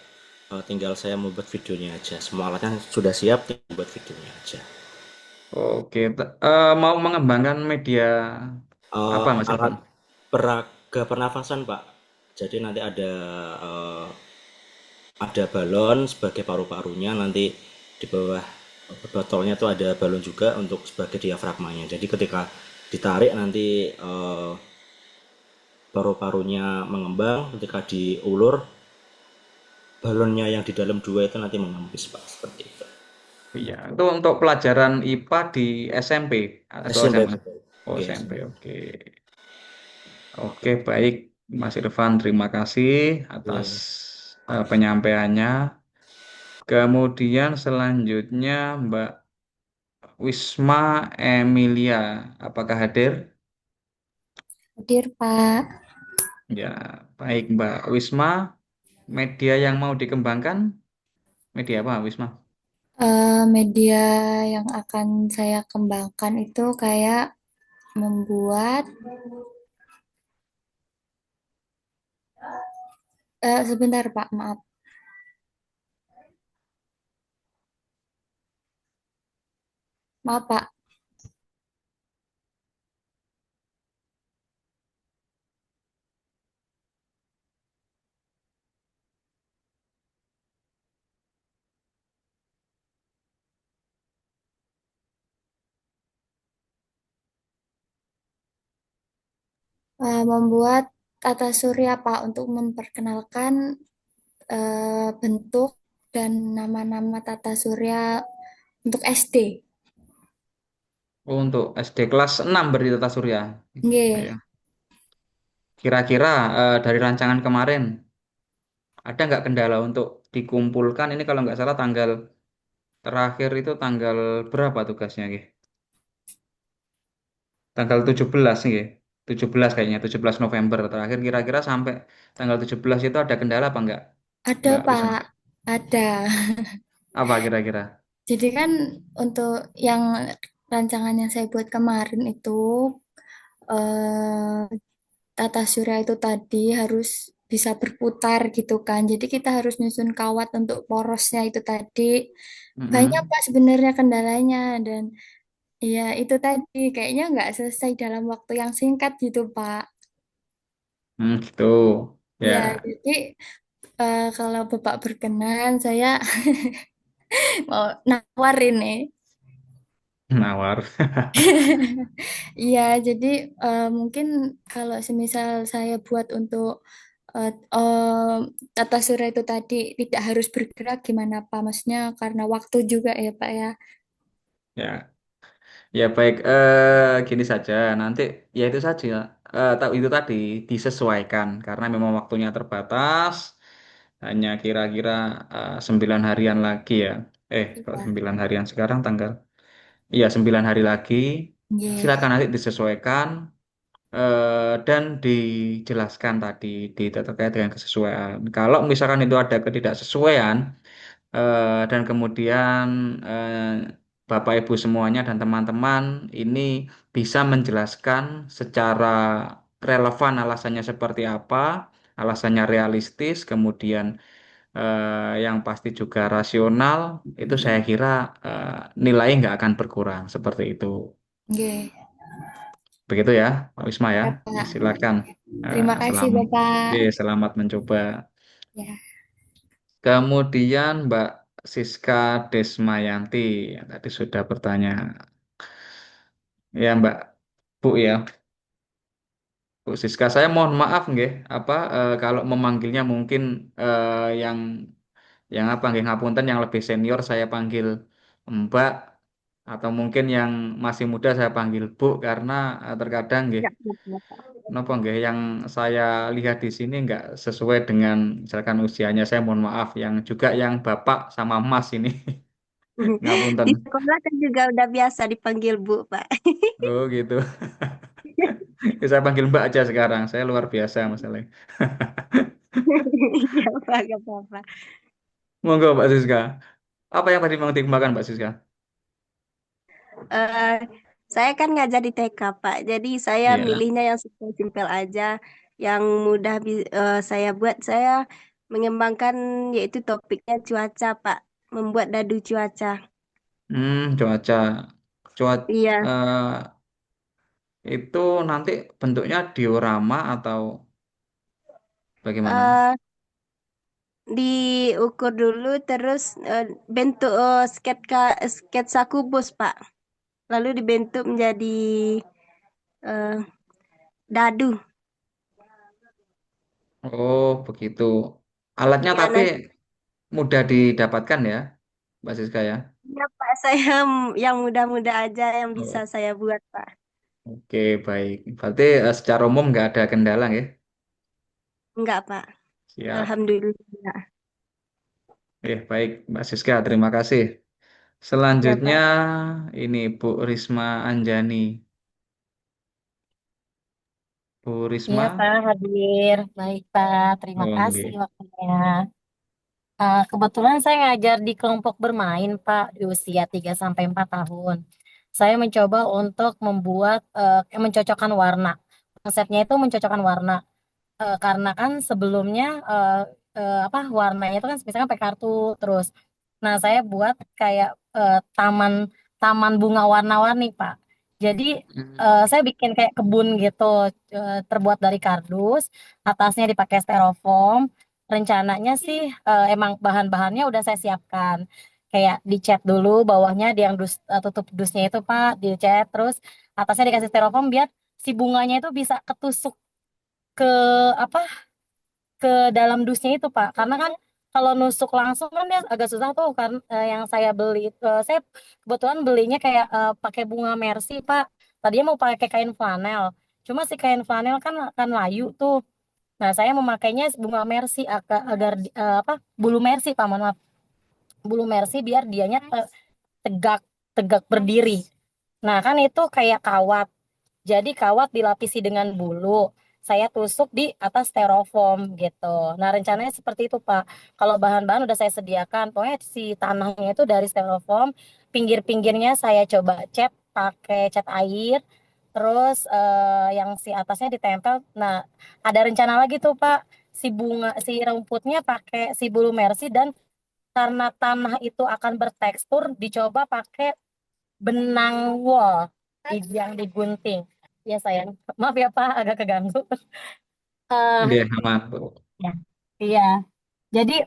Tinggal saya membuat videonya aja. Semua alatnya sudah siap, tinggal buat videonya aja. Oke, mau mengembangkan media apa Mas Irfan? Alat peraga pernafasan, Pak. Jadi nanti ada balon sebagai paru-parunya, nanti di bawah botolnya tuh ada balon juga untuk sebagai diafragmanya. Jadi ketika ditarik nanti paru-parunya mengembang, ketika diulur balonnya yang di dalam dua itu nanti mengembus, Pak, seperti itu. Iya, itu untuk pelajaran IPA di SMP atau SMP, SMA? betul. Oh, Oke, SMP, SMP. oke. Oke, baik Mas Irfan, terima kasih atas Oke. penyampaiannya. Kemudian selanjutnya Mbak Wisma Emilia, apakah hadir? Hadir, Pak. Ya, baik Mbak Wisma, media yang mau dikembangkan, media apa Wisma? Media yang akan saya kembangkan itu kayak membuat, sebentar Pak, maaf. Maaf Pak. Membuat tata surya Pak untuk memperkenalkan bentuk dan nama-nama tata surya untuk SD. Oh, untuk SD kelas 6 berarti Tata Surya. Pak, Nggih. ya. Kira-kira dari rancangan kemarin ada nggak kendala untuk dikumpulkan ini kalau nggak salah tanggal terakhir itu tanggal berapa tugasnya Nggih? Tanggal 17 nih, 17 kayaknya, 17 November terakhir, kira-kira sampai tanggal 17 itu ada kendala apa enggak? Ada Mbak Wisma. Pak, ada. Apa kira-kira? Jadi kan untuk yang rancangan yang saya buat kemarin itu eh, tata surya itu tadi harus bisa berputar gitu kan. Jadi kita harus nyusun kawat untuk porosnya itu tadi. Banyak Mm-mm. Pak sebenarnya kendalanya dan ya itu tadi kayaknya nggak selesai dalam waktu yang singkat gitu Pak. Gitu. Ya, Ya, jadi kalau Bapak berkenan saya mau nawar ini. nawar. Iya, jadi mungkin kalau semisal saya buat untuk tata surya itu tadi tidak harus bergerak gimana Pak? Maksudnya karena waktu juga ya Pak ya. Ya, ya baik. Gini saja. Nanti ya itu saja. Itu tadi disesuaikan karena memang waktunya terbatas. Hanya kira-kira 9 harian lagi ya. Kalau Iya. 9 harian sekarang tanggal. Iya, 9 hari lagi. Nggih. Silakan nanti disesuaikan dan dijelaskan tadi terkait dengan kesesuaian. Kalau misalkan itu ada ketidaksesuaian dan kemudian Bapak Ibu semuanya dan teman-teman ini bisa menjelaskan secara relevan alasannya seperti apa, alasannya realistis, kemudian yang pasti juga rasional, itu saya kira nilai nggak akan berkurang seperti itu. Nggih. Begitu ya, Pak Wisma ya. Ya, Pak. Silakan. Terima kasih, Selamat, Bapak. selamat mencoba. Ya. Kemudian Mbak Siska Desmayanti, yang tadi sudah bertanya. Ya Mbak, Bu ya, Bu Siska, saya mohon maaf nggih, kalau memanggilnya mungkin yang apa nggih ngapunten yang lebih senior saya panggil Mbak atau mungkin yang masih muda saya panggil Bu karena terkadang nggih Ya, Bapak. napa nggih yang saya lihat di sini nggak sesuai dengan misalkan usianya, saya mohon maaf yang juga yang Bapak sama Mas ini ngapunten. Di sekolah kan juga udah biasa dipanggil Bu, Pak. Oh gitu. Saya panggil Mbak aja sekarang, saya luar biasa masalahnya. Iya, Pak, gak apa-apa. Monggo Mbak Siska. Apa yang tadi mau dikembangkan Mbak Siska? Eh, saya kan ngajar di TK, Pak. Jadi saya Iya. milihnya yang simpel-simpel aja, yang mudah saya buat. Saya mengembangkan yaitu topiknya cuaca, Pak. Membuat dadu cuaca. Cuaca. Cuaca Iya, itu nanti bentuknya diorama atau bagaimana? eh, diukur dulu, terus bentuk sketsa kubus, Pak. Lalu dibentuk menjadi eh, dadu. Oh, begitu. Alatnya Ya, tapi nanti mudah didapatkan ya, Mbak Siska ya. ya, Pak, saya yang mudah-mudah aja yang bisa Oh, saya buat, Pak. oke, baik. Berarti secara umum nggak ada kendala ya? Enggak, Pak. Siap. Alhamdulillah. Baik, Mbak Siska, terima kasih. Ya, Selanjutnya Pak. ini Bu Risma Anjani. Bu Iya Risma, Pak, hadir. Baik Pak, terima oh, kasih nggih. waktunya. Kebetulan saya ngajar di kelompok bermain Pak di usia 3 sampai 4 tahun. Saya mencoba untuk membuat, mencocokkan warna. Konsepnya itu mencocokkan warna. Karena kan sebelumnya apa warnanya itu kan misalkan pakai kartu terus. Nah, saya buat kayak taman taman bunga warna-warni, Pak. Jadi Hmm, saya bikin kayak kebun gitu, terbuat dari kardus, atasnya dipakai styrofoam. Rencananya sih emang bahan-bahannya udah saya siapkan. Kayak dicat dulu bawahnya di yang tutup dusnya itu, Pak, dicat terus atasnya dikasih styrofoam biar si bunganya itu bisa ketusuk ke apa ke dalam dusnya itu Pak karena kan kalau nusuk langsung kan dia agak susah tuh kan yang saya beli saya kebetulan belinya kayak pakai bunga mercy Pak tadinya mau pakai kain flanel cuma si kain flanel kan akan layu tuh nah saya memakainya bunga mercy agar apa bulu mercy Pak mohon maaf bulu mercy biar dianya tegak tegak berdiri nah kan itu kayak kawat jadi kawat dilapisi dengan bulu. Saya tusuk di atas styrofoam gitu. Nah, rencananya seperti itu, Pak. Kalau bahan-bahan udah saya sediakan. Pokoknya si tanahnya itu dari styrofoam. Pinggir-pinggirnya saya coba cat pakai cat air. Terus yang si atasnya ditempel. Nah, ada rencana lagi tuh, Pak. Si bunga, si rumputnya pakai si bulu mercy dan karena tanah itu akan bertekstur, dicoba pakai benang wol yang digunting. Ya sayang, maaf ya Pak, agak keganggu. nggih, eh aman, Bu. ya, iya. Jadi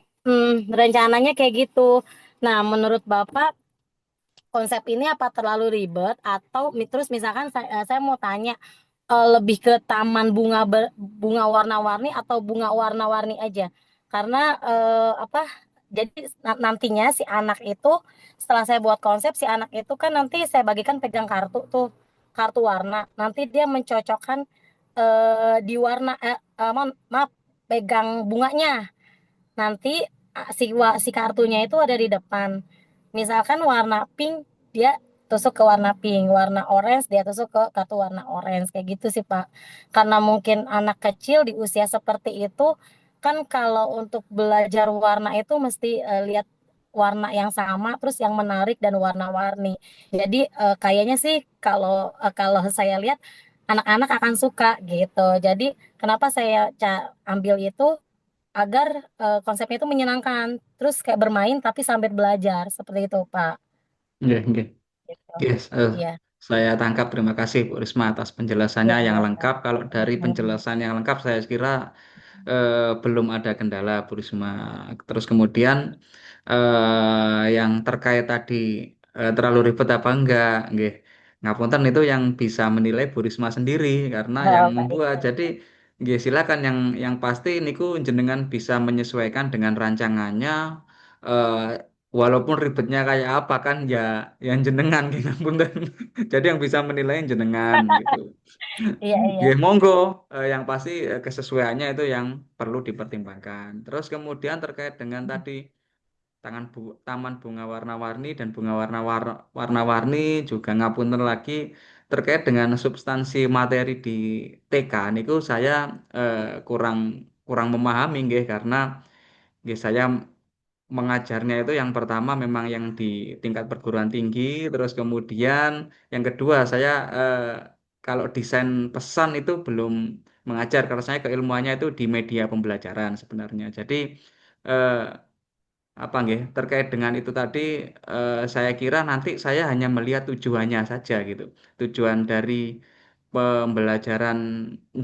rencananya kayak gitu. Nah, menurut Bapak konsep ini apa terlalu ribet atau terus misalkan saya mau tanya lebih ke taman bunga warna-warni atau bunga warna-warni aja. Karena apa? Jadi nantinya si anak itu setelah saya buat konsep si anak itu kan nanti saya bagikan pegang kartu tuh kartu warna. Nanti dia mencocokkan di warna maaf pegang bunganya. Nanti si kartunya itu ada di depan. Misalkan warna pink dia tusuk ke warna pink, warna orange dia tusuk ke kartu warna orange kayak gitu sih Pak. Karena mungkin anak kecil di usia seperti itu kan kalau untuk belajar warna itu mesti lihat warna yang sama terus yang menarik dan warna-warni. Jadi kayaknya sih kalau saya lihat anak-anak akan suka gitu. Jadi kenapa saya ambil itu agar konsepnya itu menyenangkan. Terus kayak bermain tapi sambil belajar seperti itu, Pak. Nggih, nggih. Gitu. Yes, Iya. Saya tangkap. Terima kasih Bu Risma atas penjelasannya yang Iya. lengkap. Kalau dari Mm-mm. penjelasan yang lengkap, saya kira belum ada kendala, Bu Risma. Terus kemudian yang terkait tadi terlalu ribet apa enggak, nggih. Ngapunten itu yang bisa menilai Bu Risma sendiri karena yang Oh, baik, membuat. baik. Jadi nggih silakan yang pasti niku jenengan bisa menyesuaikan dengan rancangannya eh, walaupun ribetnya kayak apa kan ya yang jenengan gitu ngapunten. Jadi yang bisa menilai jenengan gitu. Iya, iya. Ya, monggo. Yang pasti kesesuaiannya itu yang perlu dipertimbangkan. Terus kemudian terkait dengan tadi taman bunga warna-warni dan bunga warna-warni juga ngapunten lagi terkait dengan substansi materi di TK niku saya kurang kurang memahami nggih karena nggih saya mengajarnya itu yang pertama memang yang di tingkat perguruan tinggi, terus kemudian yang kedua saya kalau desain pesan itu belum mengajar karena saya keilmuannya itu di media pembelajaran sebenarnya. Jadi eh, apa nggih terkait dengan itu tadi saya kira nanti saya hanya melihat tujuannya saja gitu. Tujuan dari pembelajaran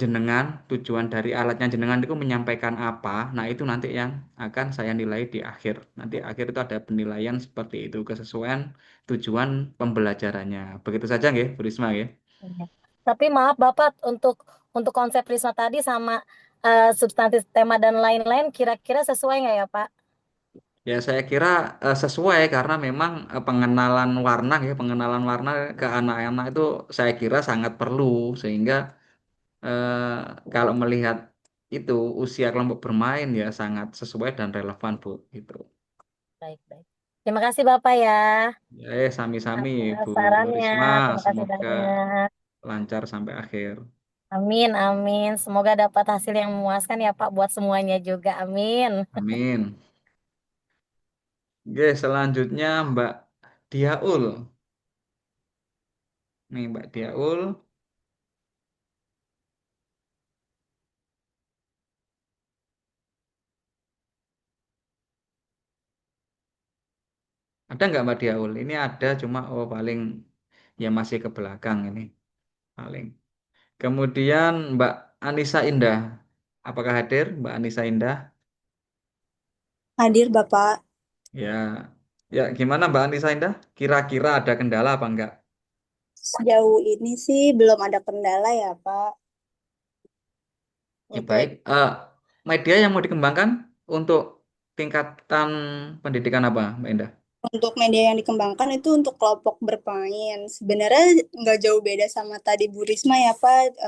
jenengan, tujuan dari alatnya jenengan itu menyampaikan apa. Nah, itu nanti yang akan saya nilai di akhir. Nanti akhir itu ada penilaian seperti itu, kesesuaian tujuan pembelajarannya. Begitu saja nggih, Bu Risma nggih. Iya. Tapi maaf Bapak untuk konsep Prisma tadi sama substansi tema dan lain-lain kira-kira sesuai nggak ya Pak? Ya, saya kira sesuai karena memang pengenalan warna ya, pengenalan warna ke anak-anak itu saya kira sangat perlu sehingga kalau melihat itu usia kelompok bermain ya sangat sesuai dan relevan Bu gitu. Baik, baik. Terima kasih Bapak ya Ya, sami-sami atas Bu sarannya. Risma, Terima kasih semoga banyak. lancar sampai akhir. Amin, amin. Semoga dapat hasil yang memuaskan ya Pak buat semuanya juga. Amin. Amin. Oke, selanjutnya Mbak Diaul. Nih Mbak Diaul, ada nggak Mbak Diaul? Ini ada cuma paling ya masih ke belakang ini paling. Kemudian Mbak Anissa Indah, apakah hadir Mbak Anissa Indah? Hadir Bapak. Ya, ya gimana Mbak Anissa Indah? Kira-kira ada kendala apa enggak? Sejauh ini sih belum ada kendala ya Pak. Ya baik. Untuk Media yang mau dikembangkan untuk tingkatan pendidikan apa, Mbak Indah? untuk media yang dikembangkan itu untuk kelompok bermain. Sebenarnya nggak jauh beda sama tadi Bu Risma ya Pak.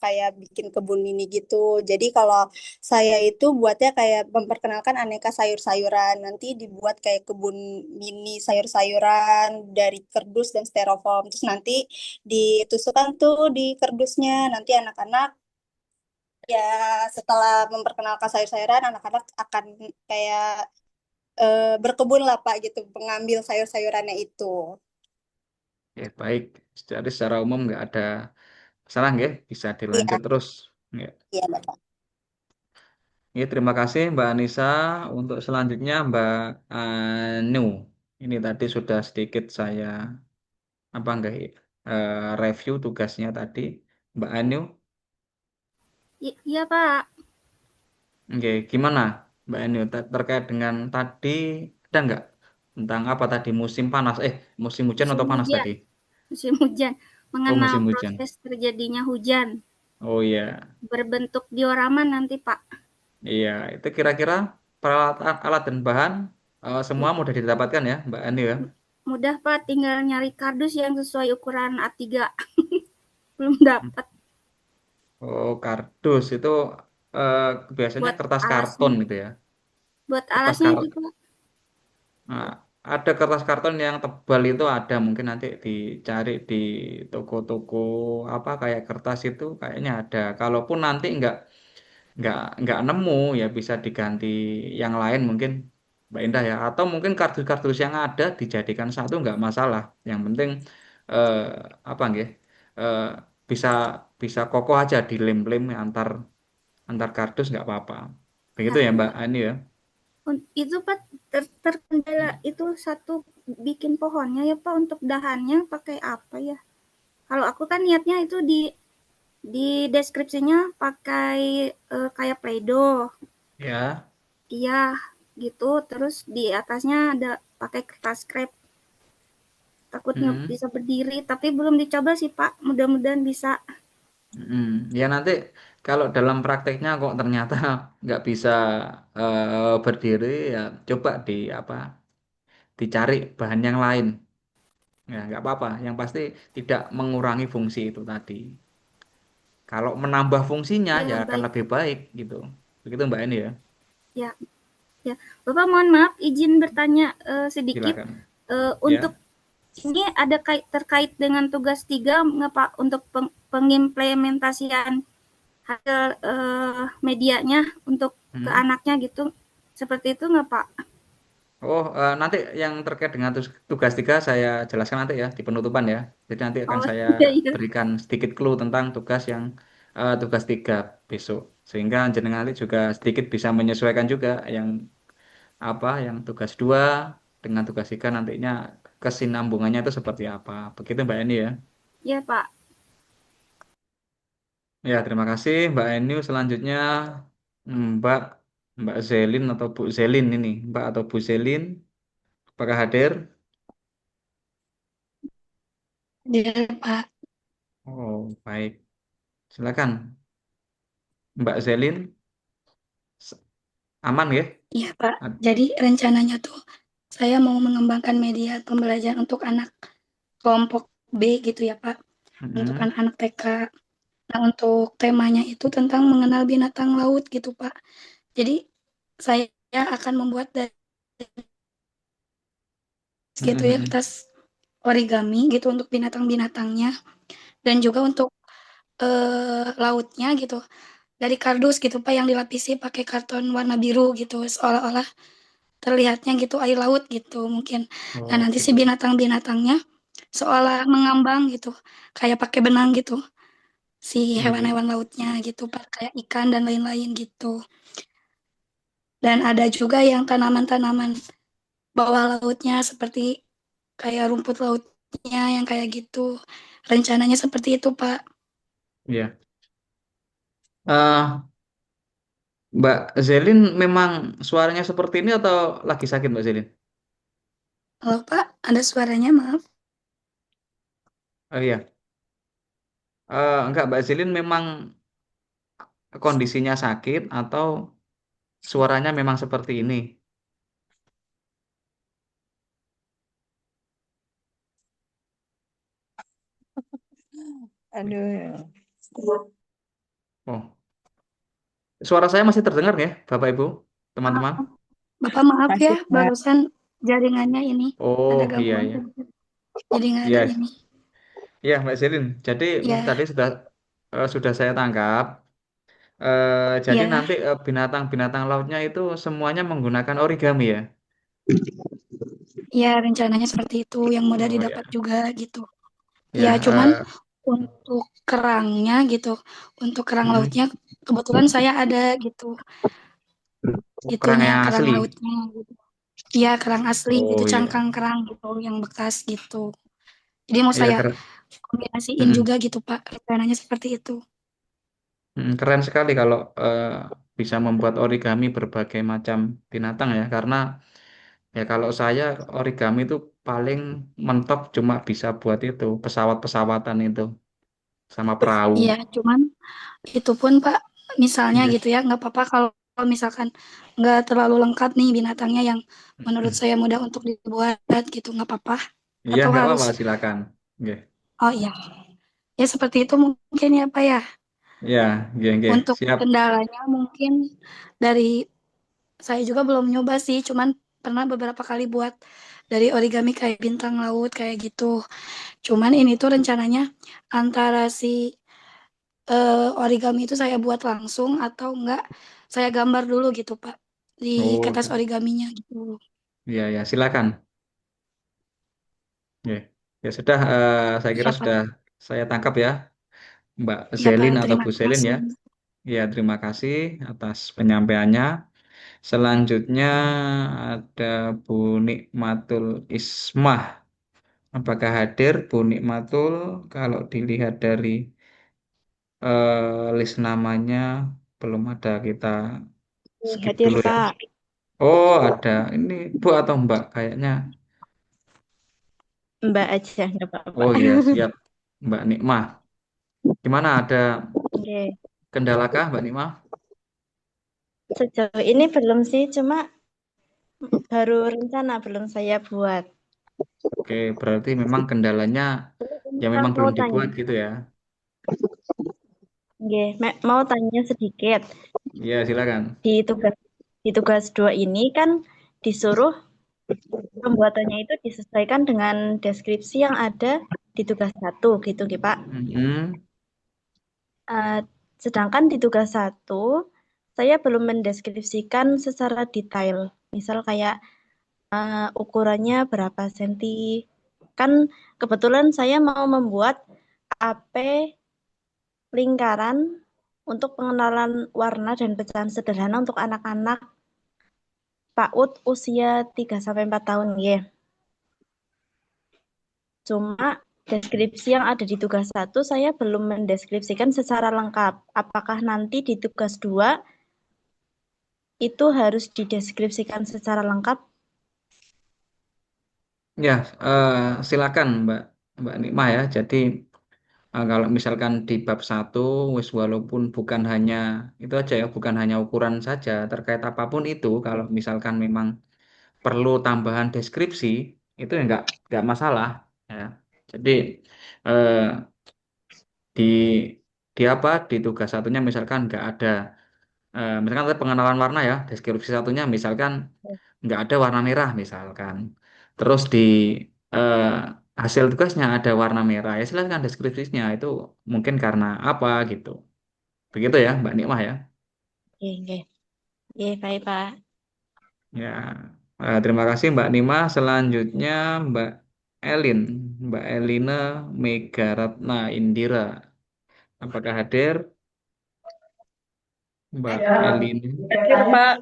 Kayak bikin kebun mini gitu. Jadi kalau saya itu buatnya kayak memperkenalkan aneka sayur-sayuran. Nanti dibuat kayak kebun mini sayur-sayuran dari kardus dan styrofoam. Terus nanti ditusukkan tuh di kardusnya. Nanti anak-anak ya setelah memperkenalkan sayur-sayuran anak-anak akan kayak berkebun lah Pak gitu mengambil sayur-sayurannya itu. Ya baik. Jadi secara umum nggak ada masalah nggak? Bisa Iya, dilanjut terus. Ya. iya Bapak. Ya, terima kasih Mbak Anissa. Untuk selanjutnya Mbak Anu. Ini tadi sudah sedikit saya apa enggak review tugasnya tadi. Mbak Anu, Iya, Pak. oke, gimana Mbak Anu terkait dengan tadi ada nggak tentang apa tadi musim panas? Musim hujan Musim atau panas tadi? hujan. Musim hujan. Oh, Mengenal musim hujan. proses terjadinya hujan. Oh iya, Berbentuk diorama nanti, Pak. iya. Itu kira-kira peralatan, alat dan bahan semua mudah didapatkan ya, Mbak Anu ya. Mudah, Pak. Tinggal nyari kardus yang sesuai ukuran A3. Belum dapat Oh, kardus itu eh, biasanya buat kertas karton alasnya. gitu ya. Buat Kertas alasnya kar itu, Pak. Nah, ada kertas karton yang tebal itu ada mungkin nanti dicari di toko-toko apa kayak kertas itu kayaknya ada. Kalaupun nanti nggak nemu ya bisa diganti yang lain mungkin Mbak Indah ya. Atau mungkin kardus-kardus yang ada dijadikan satu nggak masalah. Yang penting eh, apa nggih eh, bisa bisa kokoh aja dilem-lem antar antar kardus nggak apa-apa. Begitu ya Tapi, Mbak Pak, Ani ya. itu, Pak, terkendala itu satu bikin pohonnya ya, Pak. Untuk dahannya pakai apa ya? Kalau aku kan niatnya itu di deskripsinya pakai kayak Play-Doh. Ya. Iya, gitu. Terus di atasnya ada pakai kertas krep. Takutnya Mm-mm. bisa berdiri, tapi belum dicoba sih, Pak. Mudah-mudahan bisa. Ya nanti kalau dalam prakteknya kok ternyata nggak bisa berdiri, ya coba apa dicari bahan yang lain. Ya nggak apa-apa. Yang pasti tidak mengurangi fungsi itu tadi. Kalau menambah fungsinya Ya, ya akan baik. lebih baik gitu. Begitu Mbak Eni ya. Ya, ya. Bapak mohon maaf, izin bertanya sedikit. Silakan. Untuk Ya. ini ada terkait dengan tugas 3 nggak Pak untuk pengimplementasian hasil medianya untuk ke Hmm. anaknya gitu. Seperti itu nggak Pak? Oh, nanti yang terkait dengan tugas 3 saya jelaskan nanti ya di penutupan ya. Jadi nanti akan Oh saya iya iya. berikan sedikit clue tentang tugas yang tugas 3 besok. Sehingga jenengan nanti juga sedikit bisa menyesuaikan juga yang tugas 2 dengan tugas 3 nantinya kesinambungannya itu seperti apa. Begitu Mbak Eni ya. Iya Pak. Ya, terima kasih Mbak Eni. Selanjutnya Mbak Mbak Zelin atau Bu Zelin ini. Mbak atau Bu Zelin, apakah hadir? Dia Pak. Oh, baik. Silakan. Mbak Zelin, aman ya? Iya Pak. Ad- Jadi rencananya tuh saya mau mengembangkan media pembelajaran untuk anak kelompok B gitu ya Pak. Untuk Mm-mm. anak-anak TK. Nah untuk temanya itu tentang mengenal binatang laut gitu Pak. Jadi saya akan membuat dari gitu ya Mm-mm. kertas origami gitu untuk binatang-binatangnya dan juga untuk lautnya gitu dari kardus gitu Pak yang dilapisi pakai karton warna biru gitu seolah-olah terlihatnya gitu air laut gitu mungkin. Nah Oh, nanti si gitu. binatang-binatangnya seolah mengambang gitu kayak pakai benang gitu si Iya. hewan-hewan lautnya gitu Pak kayak ikan dan lain-lain gitu. Dan ada juga yang tanaman-tanaman bawah lautnya seperti kayak rumput lautnya yang kayak gitu. Rencananya seperti itu Pak. Iya. Mbak Zelin memang suaranya seperti ini atau lagi sakit Mbak Zelin? Halo Pak, ada suaranya maaf. Oh iya. Enggak, Mbak Zelin memang kondisinya sakit atau suaranya memang seperti ini? Aduh. Oh, suara saya masih terdengar ya, Bapak Ibu, teman-teman? Bapak maaf ya, Masih Pak. barusan jaringannya ini ada Oh, iya, gangguan iya. sedikit. Jadi nggak ada Iya, ini. iya, Mbak Zelin. Jadi Ya, tadi sudah saya tangkap. Jadi ya, nanti binatang-binatang lautnya itu semuanya menggunakan origami ya. ya rencananya seperti itu yang mudah Oh didapat ya, juga gitu. Ya, ya. cuman untuk kerangnya gitu, untuk kerang Mm-mm. lautnya kebetulan saya ada gitu, Oh, kerang itunya yang kerang asli. lautnya gitu. Ya, kerang asli gitu, Oh iya, cangkang kerang gitu yang bekas gitu. Jadi mau iya saya keren. kombinasiin Mm-mm. juga gitu Pak, rencananya seperti itu. Keren sekali kalau bisa membuat origami berbagai macam binatang ya. Karena ya kalau saya origami itu paling mentok cuma bisa buat itu pesawat-pesawatan itu sama perahu. Iya, cuman itu pun Pak, misalnya Iya, gitu ya, nggak apa-apa kalau misalkan nggak terlalu lengkap nih binatangnya yang menurut saya mudah untuk dibuat gitu, nggak apa-apa. iya Atau nggak harus, apa-apa silakan. Oke. oh iya, ya seperti itu mungkin ya Pak ya. Iya, oke, oke. Untuk Siap. kendalanya mungkin dari saya juga belum nyoba sih, cuman pernah beberapa kali buat dari origami kayak bintang laut kayak gitu. Cuman ini tuh rencananya antara si origami itu saya buat langsung atau enggak saya gambar dulu gitu Pak di Oh, kertas origaminya gitu. iya ya silakan. Oke. Ya sudah, saya kira Iya Pak. sudah saya tangkap ya, Mbak Iya Pak, Zelin atau terima Bu Zelin kasih. ya. Ya, terima kasih atas penyampaiannya. Selanjutnya ada Bu Nikmatul Ismah. Apakah hadir Bu Nikmatul? Kalau dilihat dari list namanya belum ada, kita skip Hadir, dulu ya. Pak. Oh, ada. Ini Bu atau Mbak kayaknya. Mbak aja, nggak apa-apa. Oh iya, siap. Mbak Nikmah. Gimana, ada Oke. kendalakah Mbak Nikmah? Sejauh ini belum sih, cuma baru rencana belum saya buat. Oke, berarti memang kendalanya ya memang Mau belum tanya, dibuat gitu ya. Oke, mau tanya sedikit. Ya, silakan. Di tugas 2 ini kan disuruh pembuatannya itu disesuaikan dengan deskripsi yang ada di tugas 1 gitu, Pak. Mm-mm. Eh, sedangkan di tugas 1 saya belum mendeskripsikan secara detail. Misal kayak ukurannya berapa senti. Kan kebetulan saya mau membuat AP lingkaran untuk pengenalan warna dan pecahan sederhana untuk anak-anak PAUD usia 3-4 tahun ya. Cuma deskripsi yang ada di tugas 1 saya belum mendeskripsikan secara lengkap. Apakah nanti di tugas 2 itu harus dideskripsikan secara lengkap? Ya, silakan Mbak Nikmah ya. Jadi kalau misalkan di bab 1, wis walaupun bukan hanya itu aja ya, bukan hanya ukuran saja, terkait apapun itu, kalau misalkan memang perlu tambahan deskripsi, itu ya nggak masalah ya. Jadi eh, di di apa di tugas satunya misalkan nggak ada, misalkan ada pengenalan warna ya, deskripsi satunya misalkan nggak ada warna merah misalkan, terus di eh, hasil tugasnya ada warna merah, ya silakan deskripsinya itu mungkin karena apa gitu, begitu ya Mbak Nikmah ya. Oke, oke. Oke, baik, Pak. Ya, terima kasih Mbak Nikmah. Selanjutnya Mbak Elin, Mbak Elina Megaratna Indira, apakah hadir Mbak Elin? Hadir, Pak.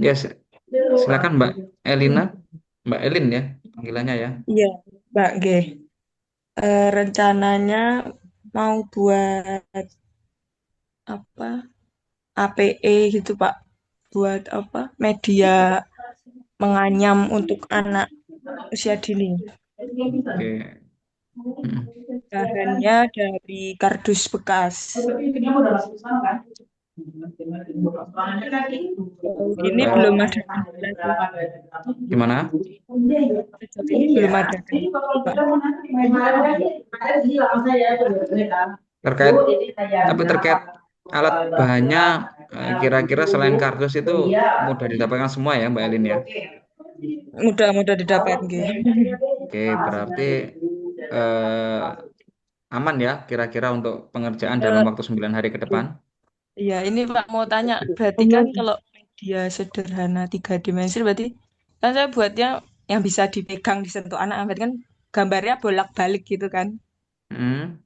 Ya, silakan Mbak Elina, Mbak Elin ya panggilannya ya. Iya, Mbak G. Rencananya mau buat apa? APE gitu, Pak. Buat apa? Media menganyam untuk anak usia dini. Oke. Hmm. Bahannya dari kardus bekas. Ini belum ada kendala sih. Gimana? Sejauh ini belum ada kendala, Terkait tapi terkait alat bahannya, kira-kira selain kardus itu mudah didapatkan semua ya Mbak Elin ya. Mudah-mudah didapat, G. Oke, berarti eh, aman ya kira-kira untuk pengerjaan dalam waktu 9 hari ke depan. Iya, ini Pak mau tanya, berarti kan kalau media sederhana 3 dimensi, berarti kan saya buatnya yang bisa dipegang, disentuh anak, berarti kan gambarnya bolak-balik gitu kan? Hmm.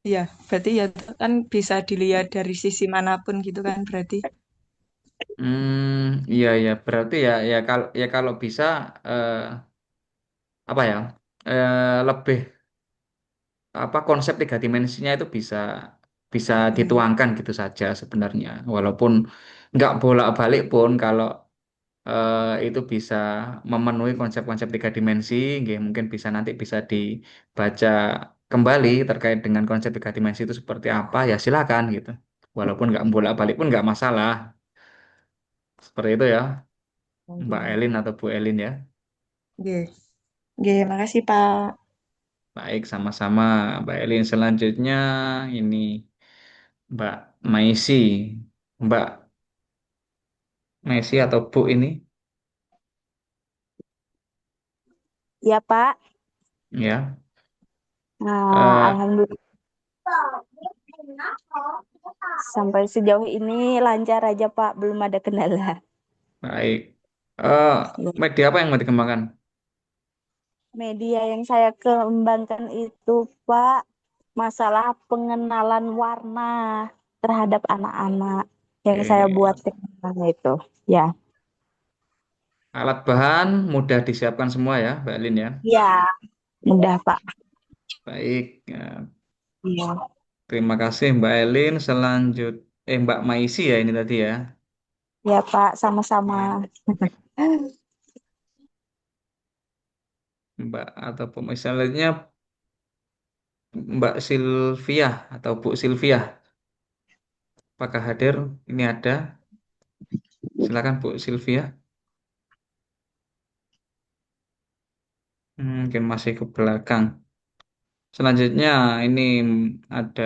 Iya, berarti ya kan bisa dilihat dari sisi manapun gitu kan berarti. Iya ya, berarti ya kalau bisa, eh, apa ya, lebih apa konsep 3 dimensinya itu bisa bisa Hmm. dituangkan gitu saja sebenarnya, walaupun nggak bolak-balik pun kalau itu bisa memenuhi konsep-konsep 3 dimensi, nggih, mungkin bisa nanti bisa dibaca kembali terkait dengan konsep 3 dimensi itu seperti apa, ya silakan gitu, walaupun nggak bolak-balik pun nggak masalah, seperti itu ya Mbak Oke. Elin atau Bu Elin ya. Oke. Oke, makasih Pak. Baik, sama-sama Mbak Elin. Selanjutnya ini Mbak Maisi. Mbak Maisi atau Bu ini? Ya, Pak. Ya. Nah, Eh, alhamdulillah sampai sejauh ini lancar aja, Pak. Belum ada kendala. baik. Eh, Ya. media apa yang mau dikembangkan? Media yang saya kembangkan itu, Pak, masalah pengenalan warna terhadap anak-anak yang saya buat Oke, sekarang itu. Ya. Alat bahan mudah disiapkan semua ya, Mbak Elin ya. Ya, mudah Pak. Baik, ya, Iya, terima kasih Mbak Elin. Mbak Maisi ya ini tadi ya. ya Pak, sama-sama. Ya, Mbak atau misalnya Mbak Sylvia atau Bu Sylvia. Apakah hadir? Ini ada. Silakan Bu Sylvia. Mungkin masih ke belakang. Selanjutnya ini ada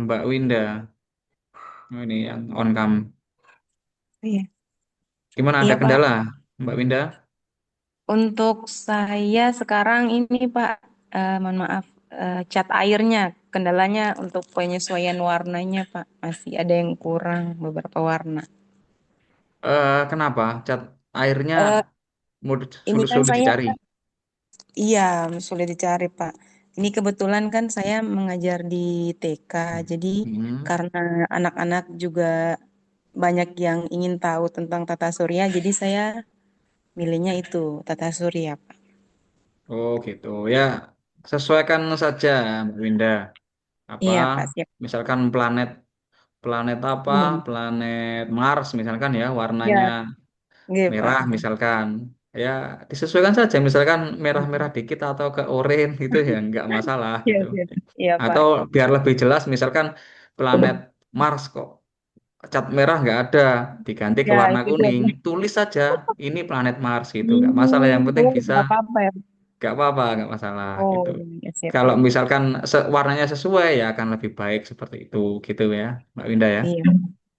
Mbak Winda. Oh, ini yang on cam. Iya, Gimana ada iya Pak. kendala, Mbak Winda? Untuk saya sekarang ini Pak, mohon maaf, cat airnya kendalanya untuk penyesuaian warnanya Pak, masih ada yang kurang beberapa warna. Kenapa? Cat airnya Eh, ini kan sulit saya dicari. iya sulit dicari Pak. Ini kebetulan kan saya mengajar di TK, jadi Hmm. karena anak-anak juga banyak yang ingin tahu tentang tata surya, jadi saya milihnya itu tata surya Pak. Oh gitu ya, sesuaikan saja Mbak Winda. Apa? Iya Pak, siap. Misalkan planet planet apa? Iya, Planet Mars misalkan ya, iya, warnanya iya Pak. merah misalkan. Ya disesuaikan saja. Misalkan merah-merah dikit atau ke oranye gitu ya nggak masalah Iya, gitu. iya, iya Pak. Atau biar lebih jelas, misalkan planet Mars kok cat merah nggak ada, diganti ke Ya, warna itu dia. kuning, tulis saja ini planet Mars gitu, nggak masalah. Yang penting Oh, bisa, nggak apa-apa ya. nggak apa-apa, nggak masalah Oh, gitu. ya siap Kalau Pak. misalkan warnanya sesuai ya akan lebih baik seperti itu gitu ya, Mbak Winda ya. Iya,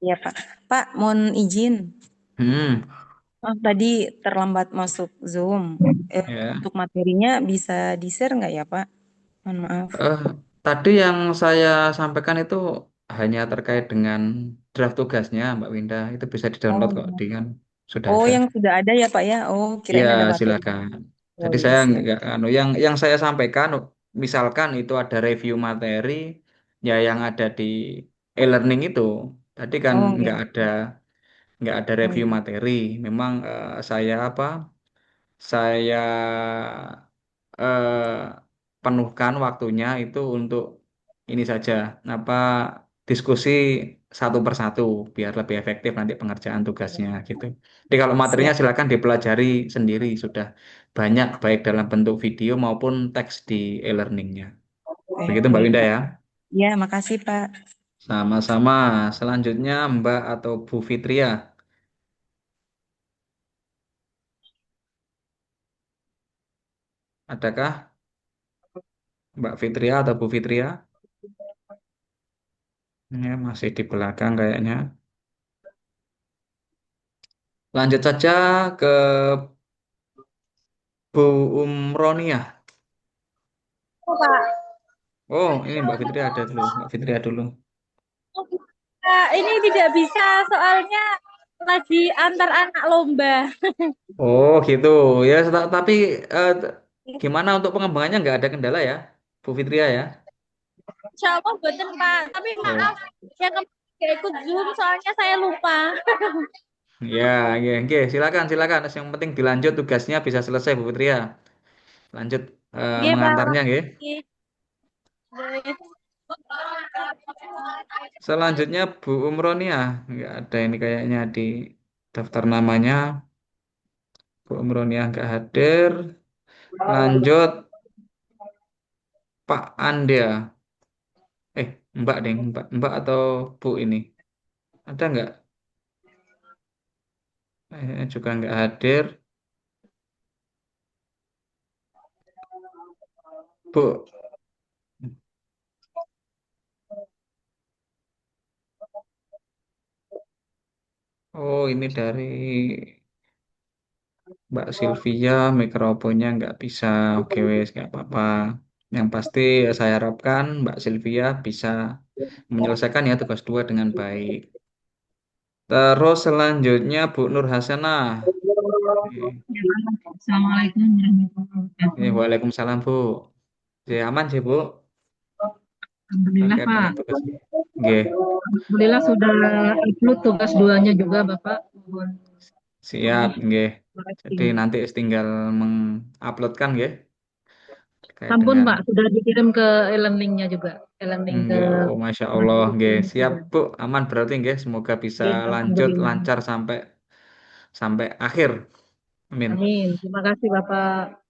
iya Pak. Pak, mohon izin. Hmm, Oh, tadi terlambat masuk Zoom. ya. Untuk materinya bisa di-share nggak ya Pak? Mohon maaf. Eh, Tadi yang saya sampaikan itu hanya terkait dengan draft tugasnya, Mbak Winda. Itu bisa di-download Oh, kok, di kan sudah oh ada. yang sudah ada ya Pak ya. Oh, Ya, kirain ada materi. silakan. Oh Jadi iya saya siap. nggak yang saya sampaikan, misalkan itu ada review materi ya yang ada di e-learning itu. Tadi kan Oh iya. nggak ada Oh review iya. materi. Memang saya apa? Saya eh, penuhkan waktunya itu untuk ini saja, apa, diskusi satu persatu biar lebih efektif nanti pengerjaan tugasnya gitu. Jadi kalau materinya Siap. silakan dipelajari sendiri, sudah banyak baik dalam bentuk video maupun teks di e-learningnya. Begitu Mbak Iya Winda Pak. ya. Ya, makasih Pak. Sama-sama. Selanjutnya Mbak atau Bu Fitria, adakah Mbak Fitria atau Bu Fitria? Ya, masih di belakang kayaknya. Lanjut saja ke Bu Umronia. Oh, Pak. Oh, ini Mbak Fitria ada dulu. Mbak Fitria dulu. Ini tidak bisa soalnya lagi antar anak lomba. Oh, gitu. Ya, tapi eh, t- gimana untuk pengembangannya nggak ada kendala ya, Bu Fitria ya? Insya Allah boten Pak. Tapi Oh, maaf yang kemarin nggak ikut Zoom soalnya saya lupa. ya, ya, oke. Silakan, silakan. Yang penting dilanjut tugasnya bisa selesai, Bu Fitria. Lanjut Iya Pak. mengantarnya, nggih. Makasih. Baik. Selanjutnya Bu Umronia, nggak ada ini kayaknya di daftar namanya. Bu Umronia nggak hadir. Lanjut Pak Anda. Mbak deh, Mbak atau Bu ini. Ada nggak? Juga nggak hadir. Bu, oh ini dari Mbak Sylvia, mikrofonnya nggak bisa. Oke wes, nggak apa-apa. Yang pasti saya harapkan Mbak Sylvia bisa menyelesaikan ya tugas dua dengan baik. Terus selanjutnya Bu Nur Hasanah. Assalamualaikum warahmatullahi wabarakatuh. Waalaikumsalam Bu. Aman sih Bu, Alhamdulillah terkait Pak. dengan tugasnya. Oke, Alhamdulillah sudah upload tugas duanya juga Bapak. Siap, nggih. Terima Jadi kasih. nanti tinggal menguploadkan nggih terkait Ampun dengan Pak, sudah dikirim ke e-learningnya juga. E-learning ke nggih. Oh, Masya Allah, nggih. mahasiswa Siap, juga. Bu. Aman berarti nggih. Semoga bisa Oke, lanjut Alhamdulillah. lancar sampai sampai akhir. Amin. Amin. Terima kasih Bapak.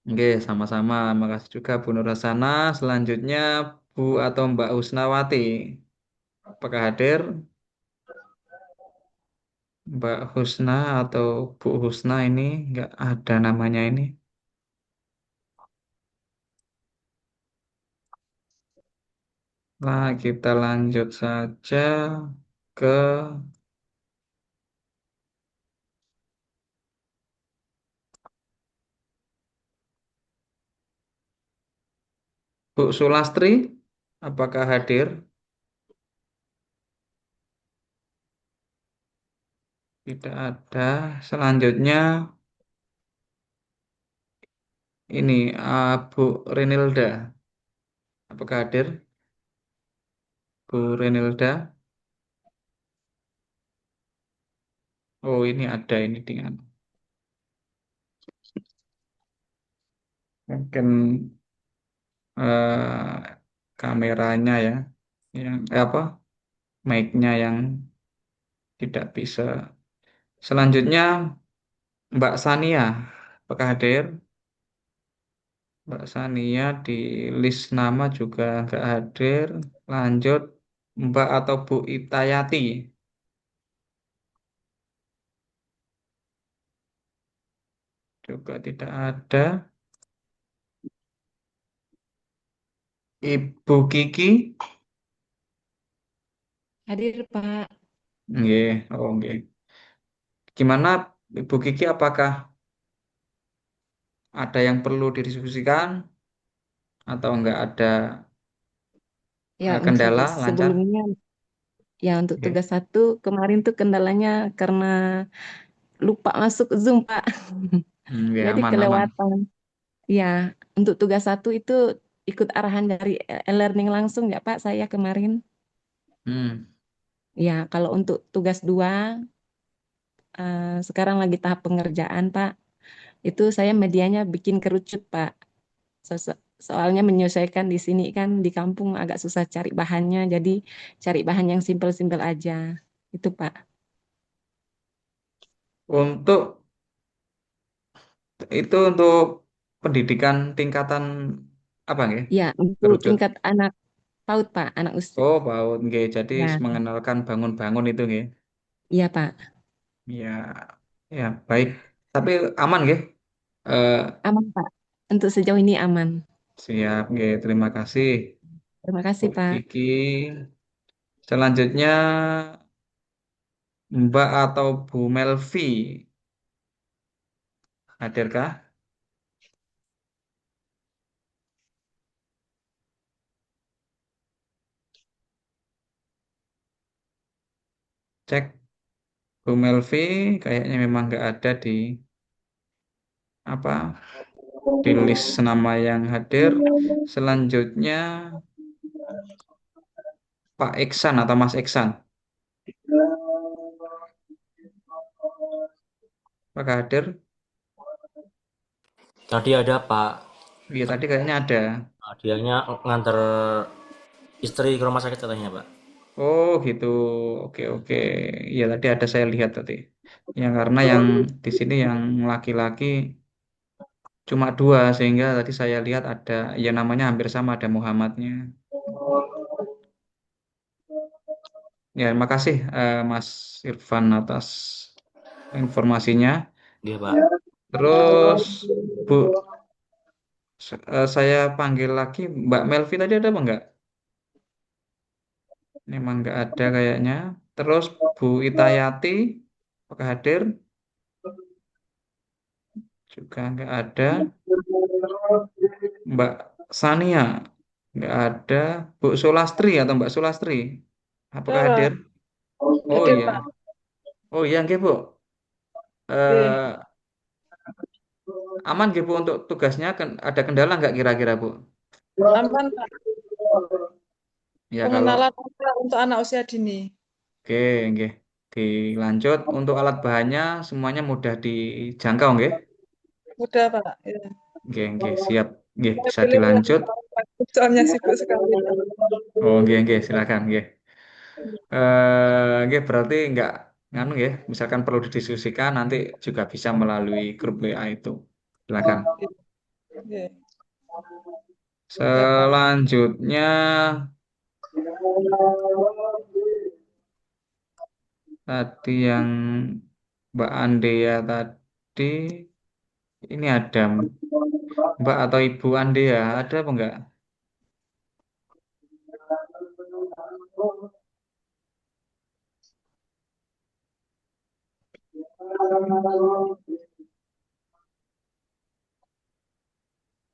Nggih, sama-sama. Makasih juga Bu Nur Hasana. Selanjutnya Bu atau Mbak Husnawati. Apakah hadir? Mbak Husna atau Bu Husna ini nggak ada namanya ini. Nah, kita lanjut saja ke Bu Sulastri. Apakah hadir? Tidak ada. Selanjutnya ini Bu Renilda. Apakah hadir? Bu Renilda. Oh, ini ada ini dengan mungkin eh, kameranya ya, yang apa mic-nya yang tidak bisa. Selanjutnya Mbak Sania, apakah hadir? Mbak Sania di list nama juga nggak hadir. Lanjut Mbak atau Bu Itayati juga tidak ada. Ibu Kiki, Hadir, Pak. nggih, oh nggih. Gimana Ibu Kiki? Apakah ada yang perlu didiskusikan atau nggak ada Ya, kendala lancar? sebelumnya ya untuk Oke. tugas satu kemarin tuh kendalanya karena lupa masuk Zoom, Pak. Nggih, Jadi aman aman. kelewatan. Ya, untuk tugas satu itu ikut arahan dari e-learning langsung ya, Pak, saya kemarin. Hmm. Ya, kalau untuk tugas dua sekarang lagi tahap pengerjaan, Pak. Itu saya medianya bikin kerucut, Pak. Soalnya menyesuaikan di sini kan di kampung agak susah cari bahannya, jadi cari bahan yang simpel-simpel aja. Itu, Pak. Untuk itu untuk pendidikan tingkatan apa nggih? Ya, untuk Kerucut. tingkat anak PAUD, Pak, anak usia. Oh, PAUD nggih. Jadi Ya, mengenalkan bangun-bangun itu nggih. iya, Pak. Ya, ya baik. Tapi aman nggih. Eh, Aman, Pak. Untuk sejauh ini aman. siap nggih. Terima kasih Terima Bu kasih, Pak. Kiki. Selanjutnya Mbak atau Bu Melvi, hadirkah? Cek Bu Melvi, kayaknya memang nggak ada di apa di list nama yang hadir. Selanjutnya Pak Iksan atau Mas Iksan, apakah hadir? Tadi ada Pak, Iya tadi kayaknya ada. dianya nganter istri ke rumah sakit katanya Pak. Oh gitu, oke oke. Iya tadi ada saya lihat tadi. Yang karena yang di sini yang laki-laki cuma dua sehingga tadi saya lihat ada ya namanya hampir sama ada Muhammadnya. Ya terima kasih Mas Irfan atas informasinya. Iya Pak. Terus Bu, saya panggil lagi Mbak Melvi tadi ada apa enggak? Memang enggak ada kayaknya. Terus Bu Itayati, apakah hadir? Juga enggak ada. Mbak Sania, enggak ada. Bu Sulastri atau Mbak Sulastri, apakah Halo, hadir? Oh hadir iya, Pak. oh iya, nggih Bu. Oke, Eh, aman nggih Bu untuk tugasnya? Ada kendala nggak kira-kira Bu? aman Pak. Ya kalau Pengenalan untuk anak usia dini. oke, nggih. Dilanjut untuk alat bahannya semuanya mudah dijangkau nggih. Udah, Pak. Ya. Nggih, nggih, siap. Nggih, Saya bisa pilih yang dilanjut. soalnya sibuk sekali, Pak. Oh, nggih, nggih, silakan nggih. Nggih, berarti nggak nganu nggih, misalkan perlu didiskusikan nanti juga bisa melalui grup WA itu. Silakan. Oke. Ya, Pak. Selanjutnya tadi yang Mbak Andea tadi ini ada Mbak atau Ibu Andea ada apa enggak?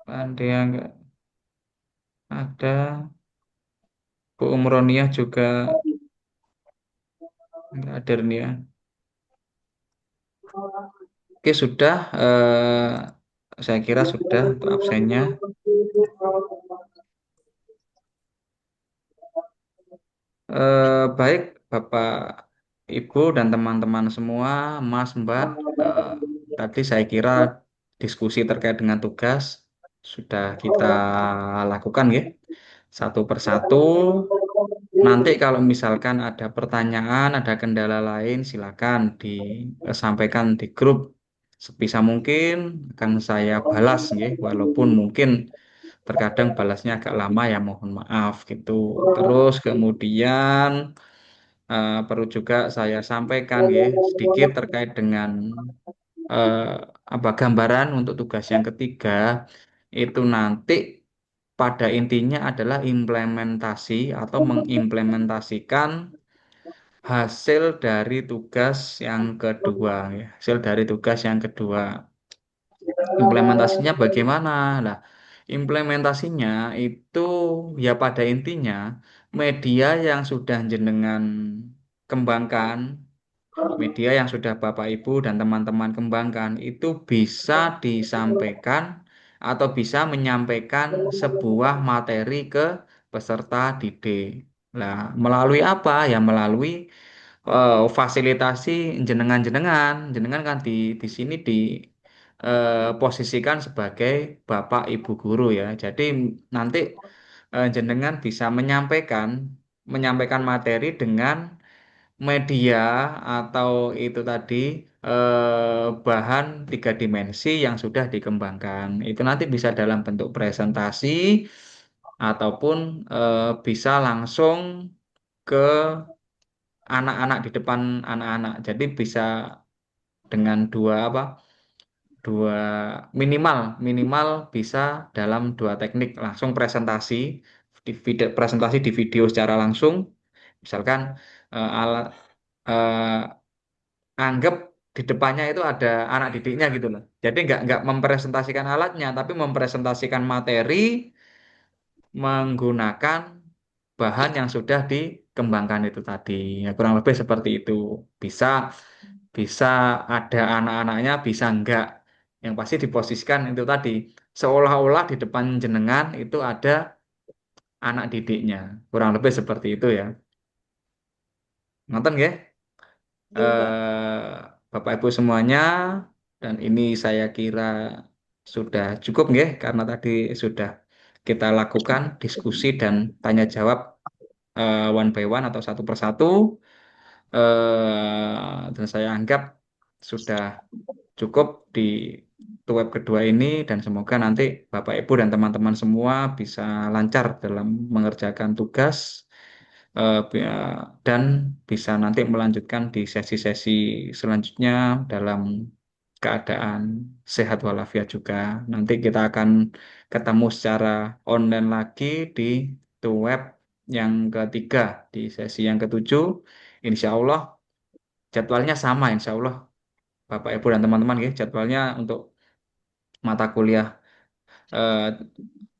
Mbak Andea enggak ada. Bu Umroniyah juga enggak ada nih ya. Oke, sudah. Saya kira sudah untuk absennya. Baik, Bapak, Ibu, dan teman-teman semua, Mas, Mbak, eh, tadi saya kira diskusi terkait dengan tugas sudah kita lakukan, ya, satu persatu. Nanti kalau misalkan ada pertanyaan, ada kendala lain, silakan disampaikan di grup. Sebisa mungkin akan saya balas, ya, walaupun mungkin terkadang balasnya agak lama ya, mohon maaf gitu. Terus kemudian perlu juga saya sampaikan ya sedikit terkait dengan eh, apa gambaran untuk tugas yang ketiga itu nanti pada intinya adalah implementasi atau mengimplementasikan hasil dari tugas yang kedua ya. Hasil dari tugas yang kedua. Implementasinya bagaimana? Nah, implementasinya itu ya pada intinya media yang sudah jenengan kembangkan, media yang sudah Bapak Ibu dan teman-teman kembangkan itu bisa disampaikan atau bisa menyampaikan sebuah materi ke peserta didik. Nah, melalui apa? Ya melalui fasilitasi jenengan-jenengan. Jenengan kan di sini posisikan sebagai Bapak Ibu guru ya. Jadi nanti jenengan bisa menyampaikan materi dengan media atau itu tadi bahan tiga dimensi yang sudah dikembangkan. Itu nanti bisa dalam bentuk presentasi ataupun bisa langsung ke anak-anak di depan anak-anak. Jadi bisa dengan dua apa? Dua minimal minimal bisa dalam dua teknik langsung presentasi di video secara langsung. Misalkan alat anggap di depannya itu ada anak didiknya gitu loh. Jadi nggak mempresentasikan alatnya, tapi mempresentasikan materi menggunakan bahan yang sudah dikembangkan itu tadi. Ya, kurang lebih seperti itu. Bisa bisa ada anak-anaknya, bisa enggak. Yang pasti diposisikan itu tadi. Seolah-olah di depan jenengan itu ada anak didiknya. Kurang lebih seperti itu ya. Nonton ya? Iya, Pak. Bapak Ibu semuanya, dan ini saya kira sudah cukup nggih karena tadi sudah kita lakukan diskusi dan tanya jawab one by one atau satu persatu. Dan saya anggap sudah cukup di web kedua ini dan semoga nanti Bapak Ibu dan teman-teman semua bisa lancar dalam mengerjakan tugas dan bisa nanti melanjutkan di sesi-sesi selanjutnya dalam keadaan sehat walafiat juga. Nanti kita akan ketemu secara online lagi di web yang ketiga di sesi yang ketujuh. Insya Allah jadwalnya sama, insya Allah Bapak Ibu dan teman-teman ya, jadwalnya untuk mata kuliah eh,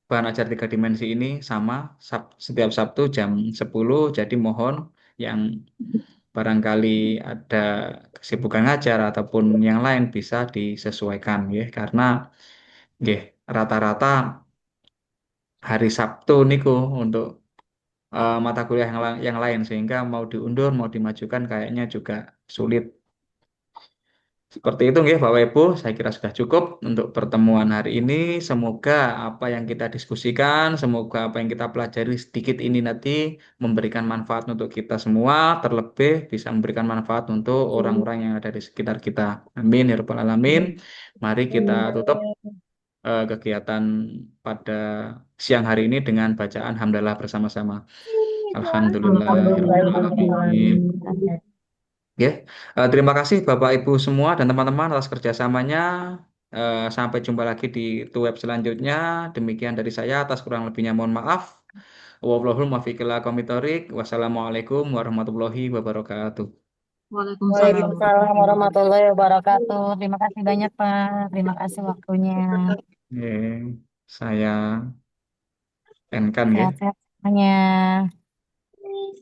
bahan ajar tiga dimensi ini sama setiap Sabtu jam 10. Jadi mohon yang barangkali ada kesibukan ngajar ataupun yang lain bisa disesuaikan ya karena nggih rata-rata hari Sabtu niku untuk mata kuliah yang lain sehingga mau diundur mau dimajukan kayaknya juga sulit. Seperti itu nggih Bapak Ibu, saya kira sudah cukup untuk pertemuan hari ini. Semoga apa yang kita diskusikan, semoga apa yang kita pelajari sedikit ini nanti memberikan manfaat untuk kita semua, terlebih bisa memberikan manfaat untuk orang-orang yang ada di sekitar kita. Amin ya rabbal alamin. Mari kita tutup kegiatan pada siang hari ini dengan bacaan hamdalah bersama-sama. Alhamdulillahirrahmanirrahim. Ya, terima kasih Bapak Ibu semua dan teman-teman atas kerjasamanya. Sampai jumpa lagi di web selanjutnya. Demikian dari saya, atas kurang lebihnya mohon maaf. Wallahul muwaffiq ila aqwamit thoriq. Wassalamualaikum warahmatullahi wabarakatuh. Waalaikumsalam. Waalaikumsalam warahmatullahi wabarakatuh. Terima kasih banyak Pak. Terima kasih waktunya. Saya end kan ya. Sehat-sehat semuanya.